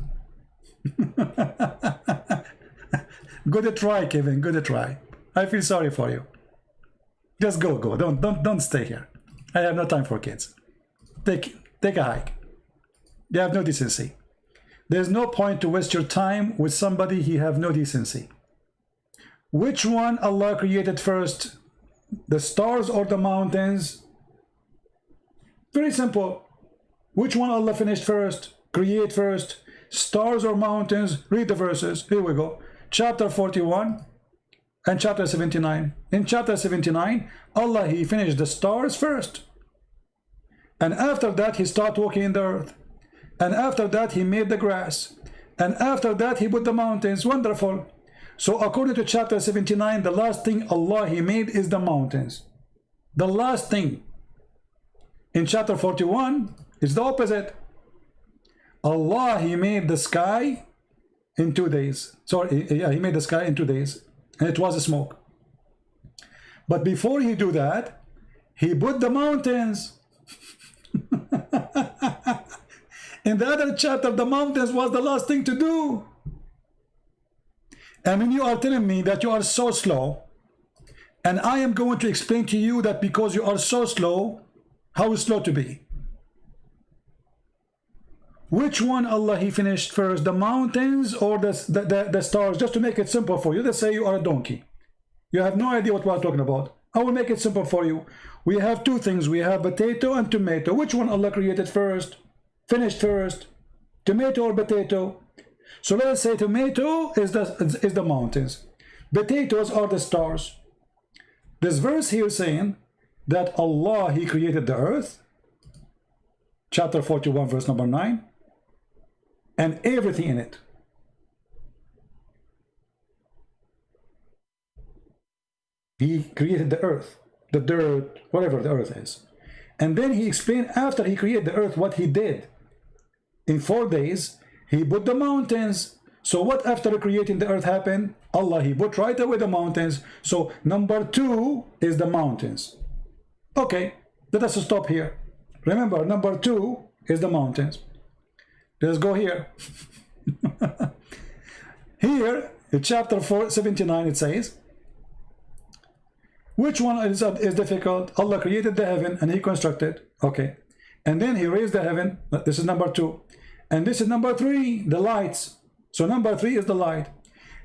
S1: Good try, Kevin, good try. I feel sorry for you. Just go. Don't stay here. I have no time for kids. Take a hike. You have no decency. There's no point to waste your time with somebody he have no decency. Which one Allah created first? The stars or the mountains? Very simple. Which one Allah finished first? Create first? Stars or mountains? Read the verses. Here we go. Chapter 41 and chapter 79. In chapter 79, Allah he finished the stars first. And after that he started walking in the earth. And after that he made the grass. And after that he put the mountains. Wonderful. So according to chapter 79, the last thing Allah he made is the mountains. The last thing. In chapter 41, it's the opposite. Allah he made the sky in 2 days. Sorry, yeah, he made the sky in 2 days. And it was a smoke. But before he do that, he put the mountains. In the other chapter, the mountains was the last thing to do. And when you are telling me that you are so slow, and I am going to explain to you that because you are so slow, how slow to be. Which one Allah he finished first, the mountains or the stars? Just to make it simple for you, let's say you are a donkey. You have no idea what we are talking about. I will make it simple for you. We have two things. We have potato and tomato. Which one Allah created first? Finished first? Tomato or potato? So let's say tomato is the mountains. Potatoes are the stars. This verse here saying that Allah he created the earth, chapter 41 verse number 9, and everything in it. He created the earth, the dirt, whatever the earth is. And then he explained after he created the earth what he did. In 4 days, he put the mountains. So what after creating the earth happened? Allah, he put right away the mountains. So number 2 is the mountains. Okay, let us stop here. Remember, number 2 is the mountains. Let's go here. Here, in chapter 79, it says, which one is difficult? Allah created the heaven and he constructed. Okay. And then he raised the heaven. This is number 2. And this is number 3, the lights. So number 3 is the light.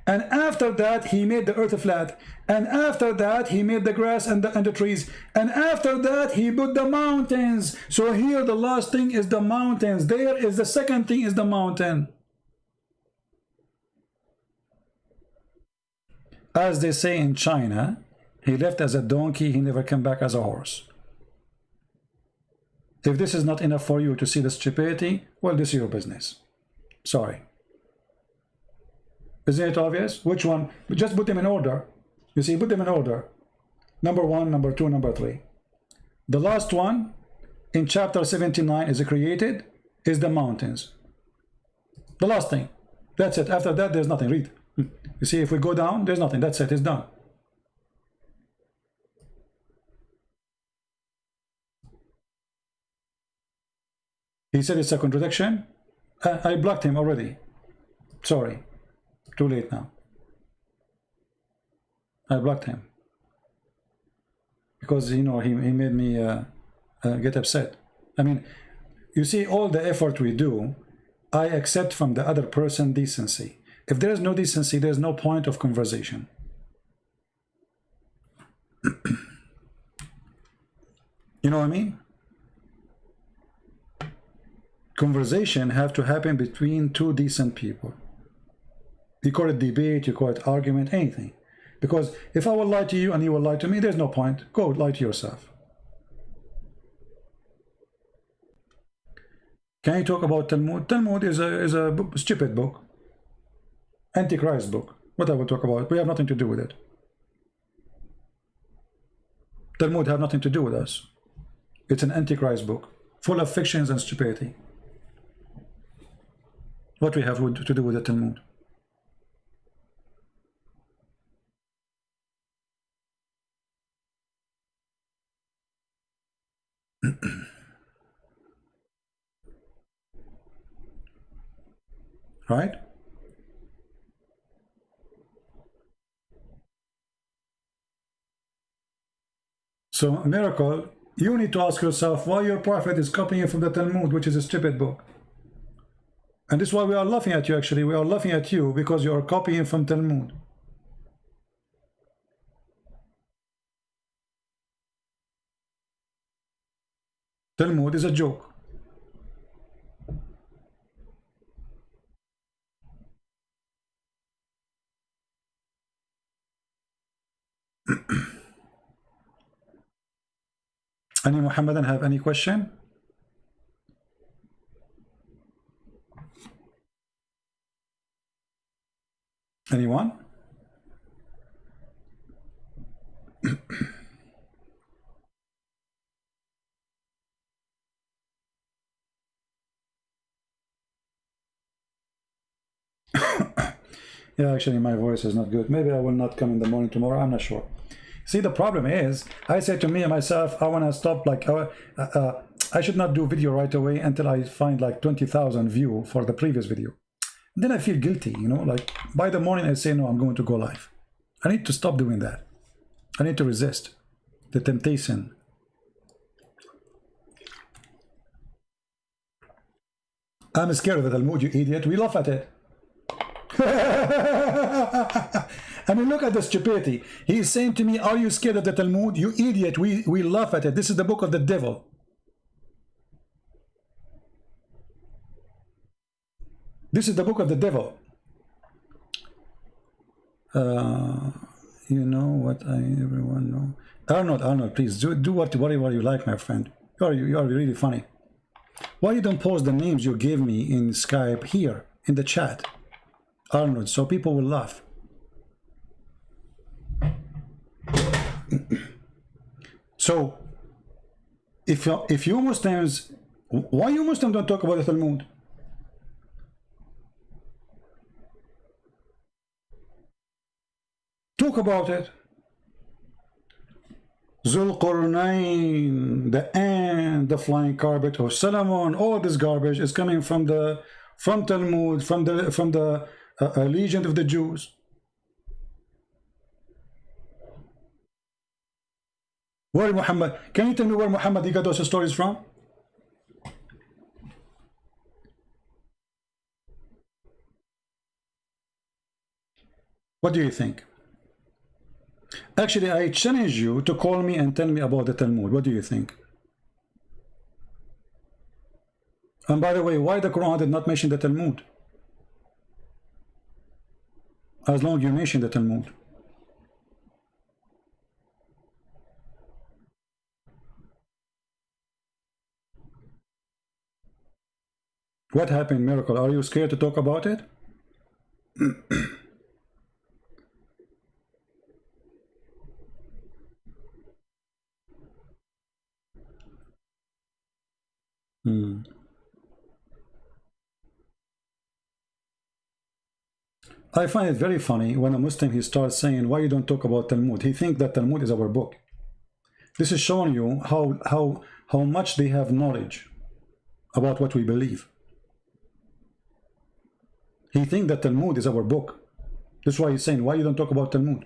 S1: And after that, he made the earth flat. And after that, he made the grass and the trees. And after that, he put the mountains. So here, the last thing is the mountains. There is the second thing is the mountain. As they say in China, he left as a donkey, he never came back as a horse. If this is not enough for you to see the stupidity, well, this is your business. Sorry. Isn't it obvious? Which one? Just put them in order. You see, put them in order. Number 1, number 2, number 3. The last one in chapter 79 is created, is the mountains. The last thing. That's it. After that, there's nothing. Read. You see, if we go down, there's nothing. That's it. It's done. He said it's a contradiction. I blocked him already. Sorry. Too late now. I blocked him. Because, you know, he made me get upset. I mean, you see, all the effort we do, I accept from the other person decency. If there is no decency, there's no point of conversation. You know what I mean? Conversation have to happen between two decent people. You call it debate, you call it argument, anything. Because if I will lie to you and you will lie to me, there's no point. Go lie to yourself. Can you talk about Talmud? Talmud is a stupid book. Antichrist book. What I will talk about? We have nothing to do with it. Talmud have nothing to do with us. It's an Antichrist book, full of fictions and stupidity. What we have to do with the Talmud? Right? So, Miracle, you need to ask yourself why your prophet is copying from the Talmud, which is a stupid book. And this is why we are laughing at you, actually. We are laughing at you because you are copying from Talmud. Talmud is a joke. Any Muhammadan have any question? Anyone? Yeah, actually my voice is not good. Maybe I will not come in the morning tomorrow. I'm not sure. See, the problem is, I say to me and myself, I want to stop, like, I should not do video right away until I find like 20,000 view for the previous video. Then I feel guilty, you know, like by the morning I say, no, I'm going to go live. I need to stop doing that. I need to resist the temptation. I'm scared of the Talmud, you idiot. We laugh at it. I mean, look at the stupidity. He's saying to me, are you scared of the Talmud? You idiot. We laugh at it. This is the book of the devil. This is the book of the devil. You know what everyone know. Arnold, please do whatever you like, my friend. You are really funny. Why you don't post the names you gave me in Skype here in the chat, Arnold, so people will laugh. So, if you Muslims, why you Muslims don't talk about the Talmud? Talk about it. Zulqarnain, the ant, the flying carpet, or Solomon, all this garbage is coming from Talmud, from the legend of the Jews. Where Muhammad? Can you tell me where Muhammad he got those stories from? What do you think? Actually, I challenge you to call me and tell me about the Talmud. What do you think? And by the way, why the Quran did not mention the Talmud? As long as you mention the Talmud. What happened, Miracle? Are you scared to talk about it? I find it very funny when a Muslim he starts saying, why you don't talk about Talmud? He thinks that Talmud is our book. This is showing you how much they have knowledge about what we believe. He thinks that Talmud is our book. That's why he's saying, why you don't talk about Talmud?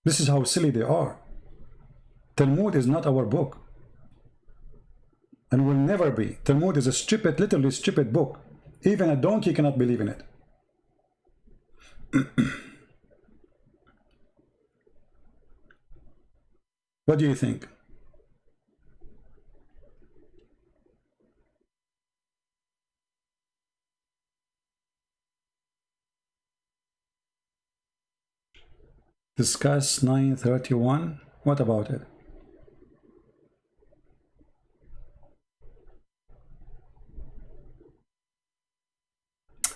S1: This is how silly they are. Talmud is not our book. And will never be. Talmud is a stupid, literally stupid book. Even a donkey cannot believe in it. What do you think? Discuss 931. What about it?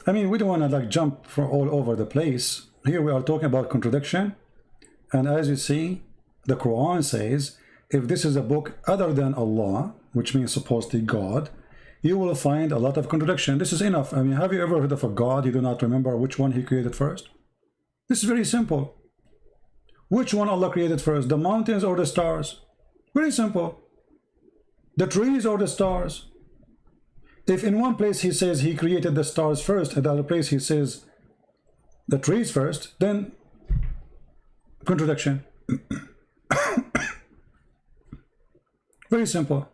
S1: I mean, we don't want to like jump for all over the place. Here we are talking about contradiction. And as you see, the Quran says, if this is a book other than Allah, which means supposedly God, you will find a lot of contradiction. This is enough. I mean, have you ever heard of a God you do not remember which one he created first? This is very simple. Which one Allah created first, the mountains or the stars? Very simple. The trees or the stars? If in one place he says he created the stars first, and the other place he says the trees first, then contradiction. Very simple.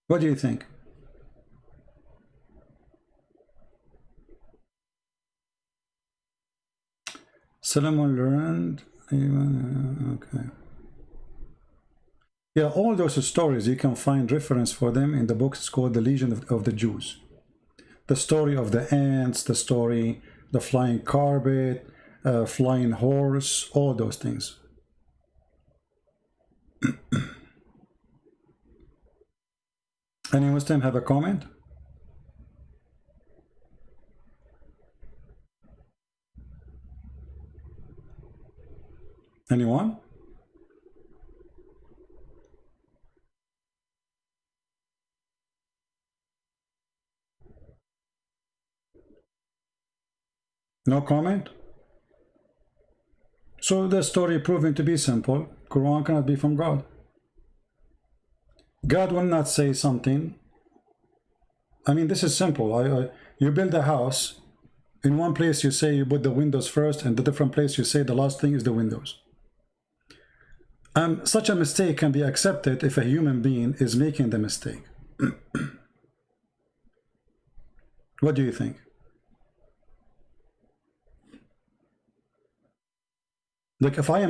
S1: What do you think? Solomon learned, okay. Yeah, all those stories, you can find reference for them in the book. It's called The Legion of the Jews. The story of the ants, the story, the flying carpet, flying horse, all those things. Any Muslim have a comment? Anyone? No comment? So the story proving to be simple. Quran cannot be from God. God will not say something. I mean, this is simple. You build a house. In one place you say you put the windows first, and the different place you say the last thing is the windows. Such a mistake can be accepted if a human being is making the mistake. What do you think? Like if I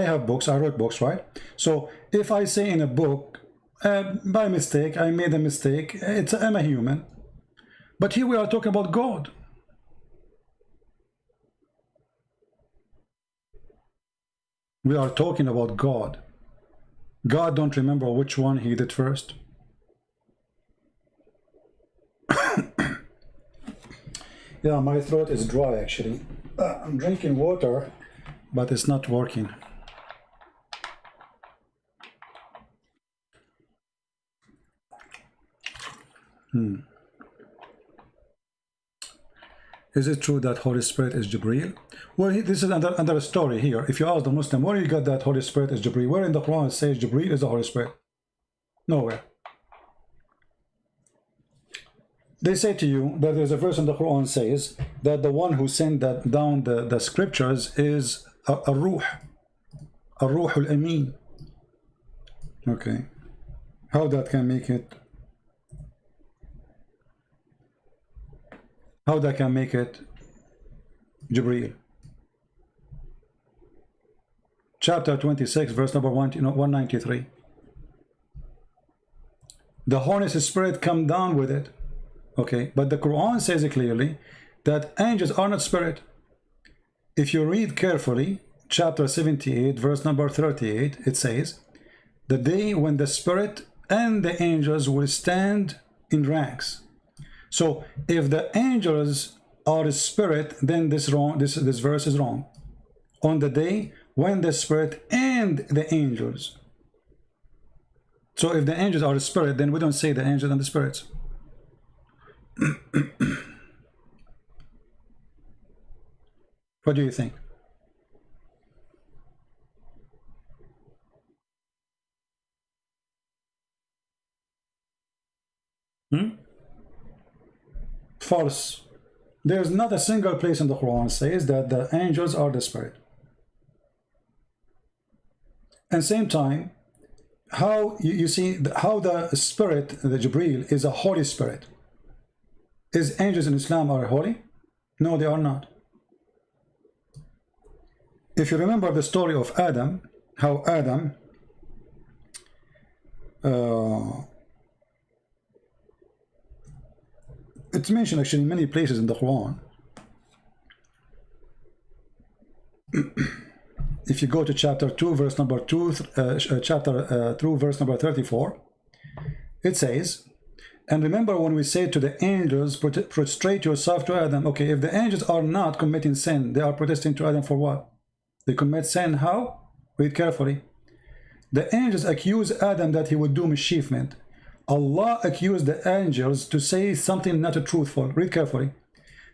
S1: have books, I wrote books, right? So if I say in a book, by mistake, I made a mistake, I'm a human. But here we are talking about God. We are talking about God. God don't remember which one he did first. Yeah, my throat is dry actually. I'm drinking water, but it's not working. Is it true that Holy Spirit is Jibreel? Well, this is another story here. If you ask the Muslim, where you got that Holy Spirit is Jibreel? Where in the Quran it says Jibreel is the Holy Spirit? Nowhere. They say to you that there's a verse in the Quran says that the one who sent down the scriptures is a ruh al-amin. Okay. How that can make it? How that can make it Jibreel? Chapter 26, verse number 193. The Holy Spirit come down with it. Okay, but the Quran says clearly that angels are not spirit. If you read carefully, chapter 78, verse number 38, it says, the day when the spirit and the angels will stand in ranks. So if the angels are a spirit, then this verse is wrong. On the day when the spirit and the angels. So if the angels are a spirit, then we don't say the angels and the spirits. What do you think? False. There's not a single place in the Quran says that the angels are the spirit. And same time, how you see how the spirit, the Jibreel, is a holy spirit. Is angels in Islam are holy? No, they are not. If you remember the story of Adam, how Adam it's mentioned actually in many places in the Quran. If you go to chapter 2, verse number 2, chapter 2, verse number 34, it says, and remember when we say to the angels, prostrate yourself to Adam. Okay, if the angels are not committing sin, they are protesting to Adam for what? They commit sin, how? Read carefully. The angels accuse Adam that he would do mischievement. Allah accused the angels to say something not truthful. Read carefully.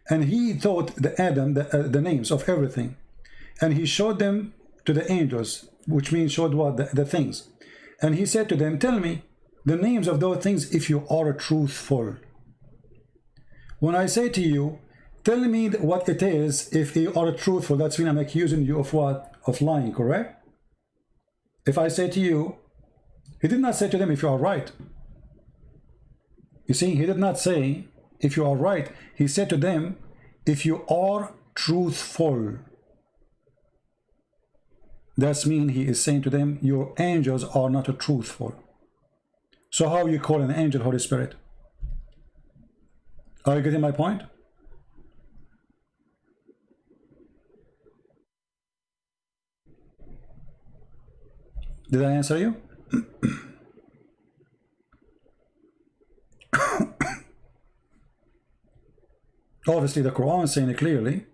S1: And he taught the Adam the names of everything. And he showed them to the angels, which means showed what? The things. And he said to them, tell me the names of those things if you are truthful. When I say to you, tell me what it is if you are truthful, that's when I'm accusing you of what? Of lying, correct? If I say to you, he did not say to them if you are right. You see, he did not say if you are right. He said to them, if you are truthful. That means he is saying to them, your angels are not truthful. So how you call an angel Holy Spirit? Are you getting my point? Did I answer you? Obviously the Quran is saying clearly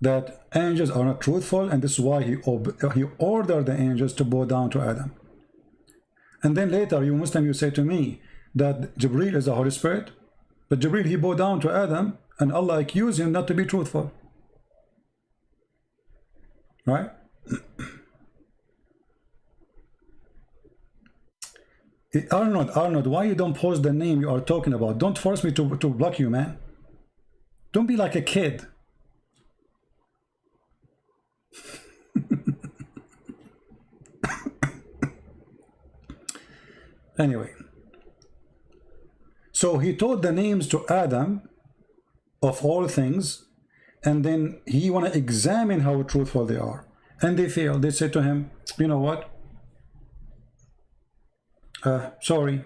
S1: that angels are not truthful, and this is why he ordered the angels to bow down to Adam. And then later, you Muslim, you say to me that Jibreel is the Holy Spirit, but Jibreel, he bowed down to Adam, and Allah accused him not to be truthful. Right? Arnold, why you don't post the name you are talking about? Don't force me to block you, man. Don't be like a kid. Anyway, so he taught the names to Adam of all things, and then he want to examine how truthful they are, and they failed. They said to him, you know what, sorry,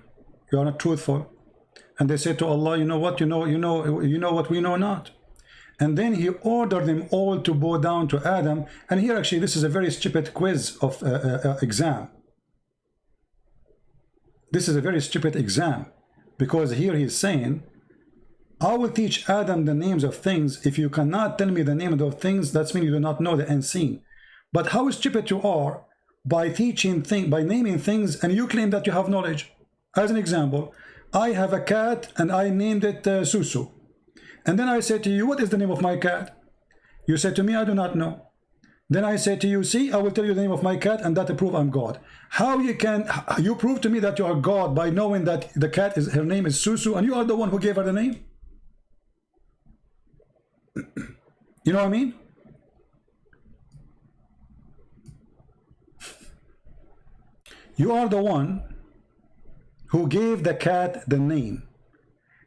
S1: you are not truthful. And they said to Allah, you know what, you know what we know not. And then he ordered them all to bow down to Adam. And here actually this is a very stupid quiz of exam. This is a very stupid exam, because here he's saying, I will teach Adam the names of things. If you cannot tell me the name of those things, that means you do not know the unseen. But how stupid you are by teaching things, by naming things, and you claim that you have knowledge. As an example, I have a cat and I named it Susu. And then I said to you, what is the name of my cat? You said to me, I do not know. Then I say to you, see, I will tell you the name of my cat, and that prove I'm God. How you prove to me that you are God by knowing that the cat her name is Susu, and you are the one who gave her the name? You know what I mean? You are the one who gave the cat the name.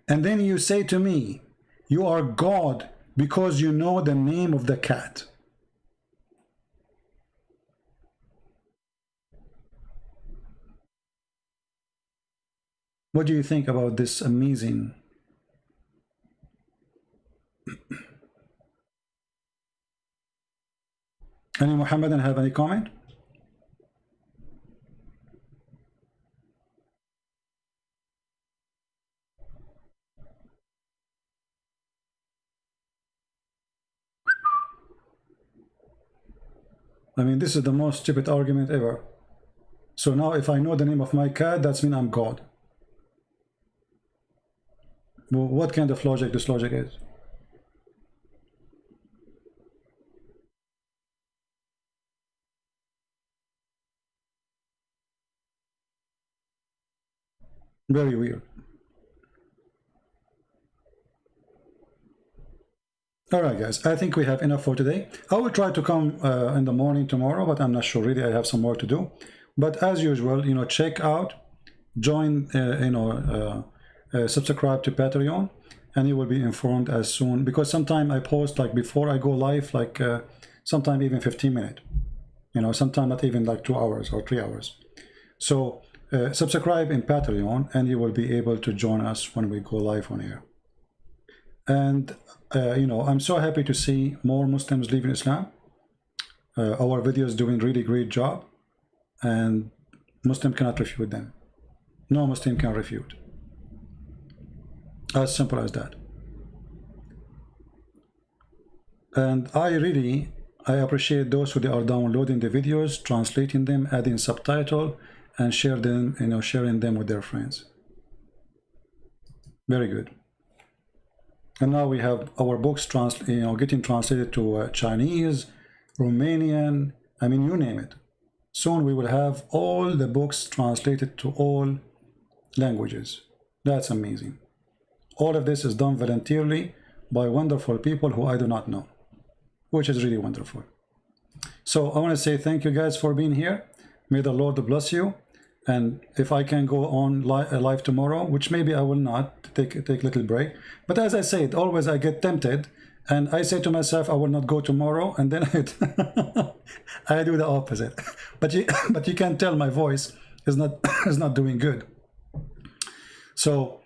S1: And then you say to me, you are God because you know the name of the cat. What do you think about this amazing? Any Muhammadan have any comment? I mean, this is the most stupid argument ever. So now if I know the name of my cat, that's mean I'm God. Well, what kind of logic this logic is? Very weird. All right, guys, I think we have enough for today. I will try to come in the morning tomorrow, but I'm not sure really. I have some work to do. But as usual, you know, check out, join, subscribe to Patreon, and you will be informed as soon, because sometime I post like before I go live, like sometime even 15 minutes, you know, sometime not even like 2 hours or 3 hours. So subscribe in Patreon and you will be able to join us when we go live on air. And you know, I'm so happy to see more Muslims leaving Islam. Our videos doing really great job, and Muslim cannot refute them. No Muslim can refute. As simple as that. And I appreciate those who are downloading the videos, translating them, adding subtitle, and share them, you know, sharing them with their friends. Very good. And now we have our books getting translated to Chinese, Romanian, I mean, you name it. Soon we will have all the books translated to all languages. That's amazing. All of this is done voluntarily by wonderful people who I do not know, which is really wonderful. So I want to say thank you guys for being here. May the Lord bless you. And if I can go on live tomorrow, which maybe I will not, take a little break. But as I said, always I get tempted and I say to myself, I will not go tomorrow. And then I do the opposite. But you can tell my voice is not doing good. So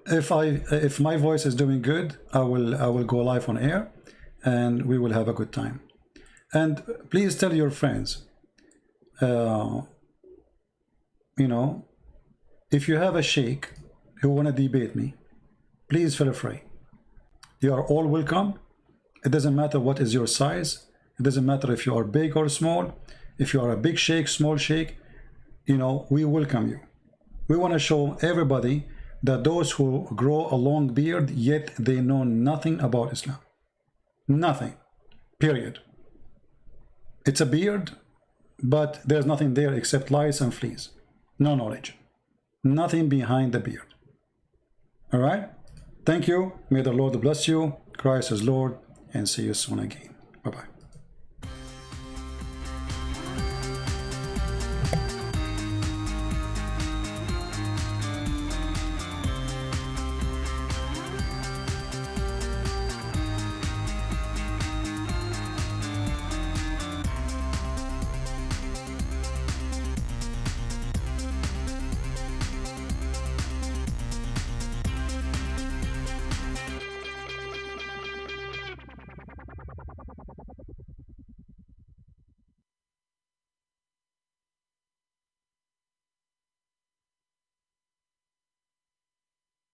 S1: if my voice is doing good, I will go live on air and we will have a good time. And please tell your friends, you know, if you have a sheikh who want to debate me, please feel free. You are all welcome. It doesn't matter what is your size. It doesn't matter if you are big or small. If you are a big sheikh, small sheikh, you know, we welcome you. We want to show everybody that those who grow a long beard, yet they know nothing about Islam. Nothing. Period. It's a beard, but there's nothing there except lice and fleas. No knowledge. Nothing behind the beard. All right? Thank you. May the Lord bless you. Christ is Lord. And see you soon again. Bye-bye.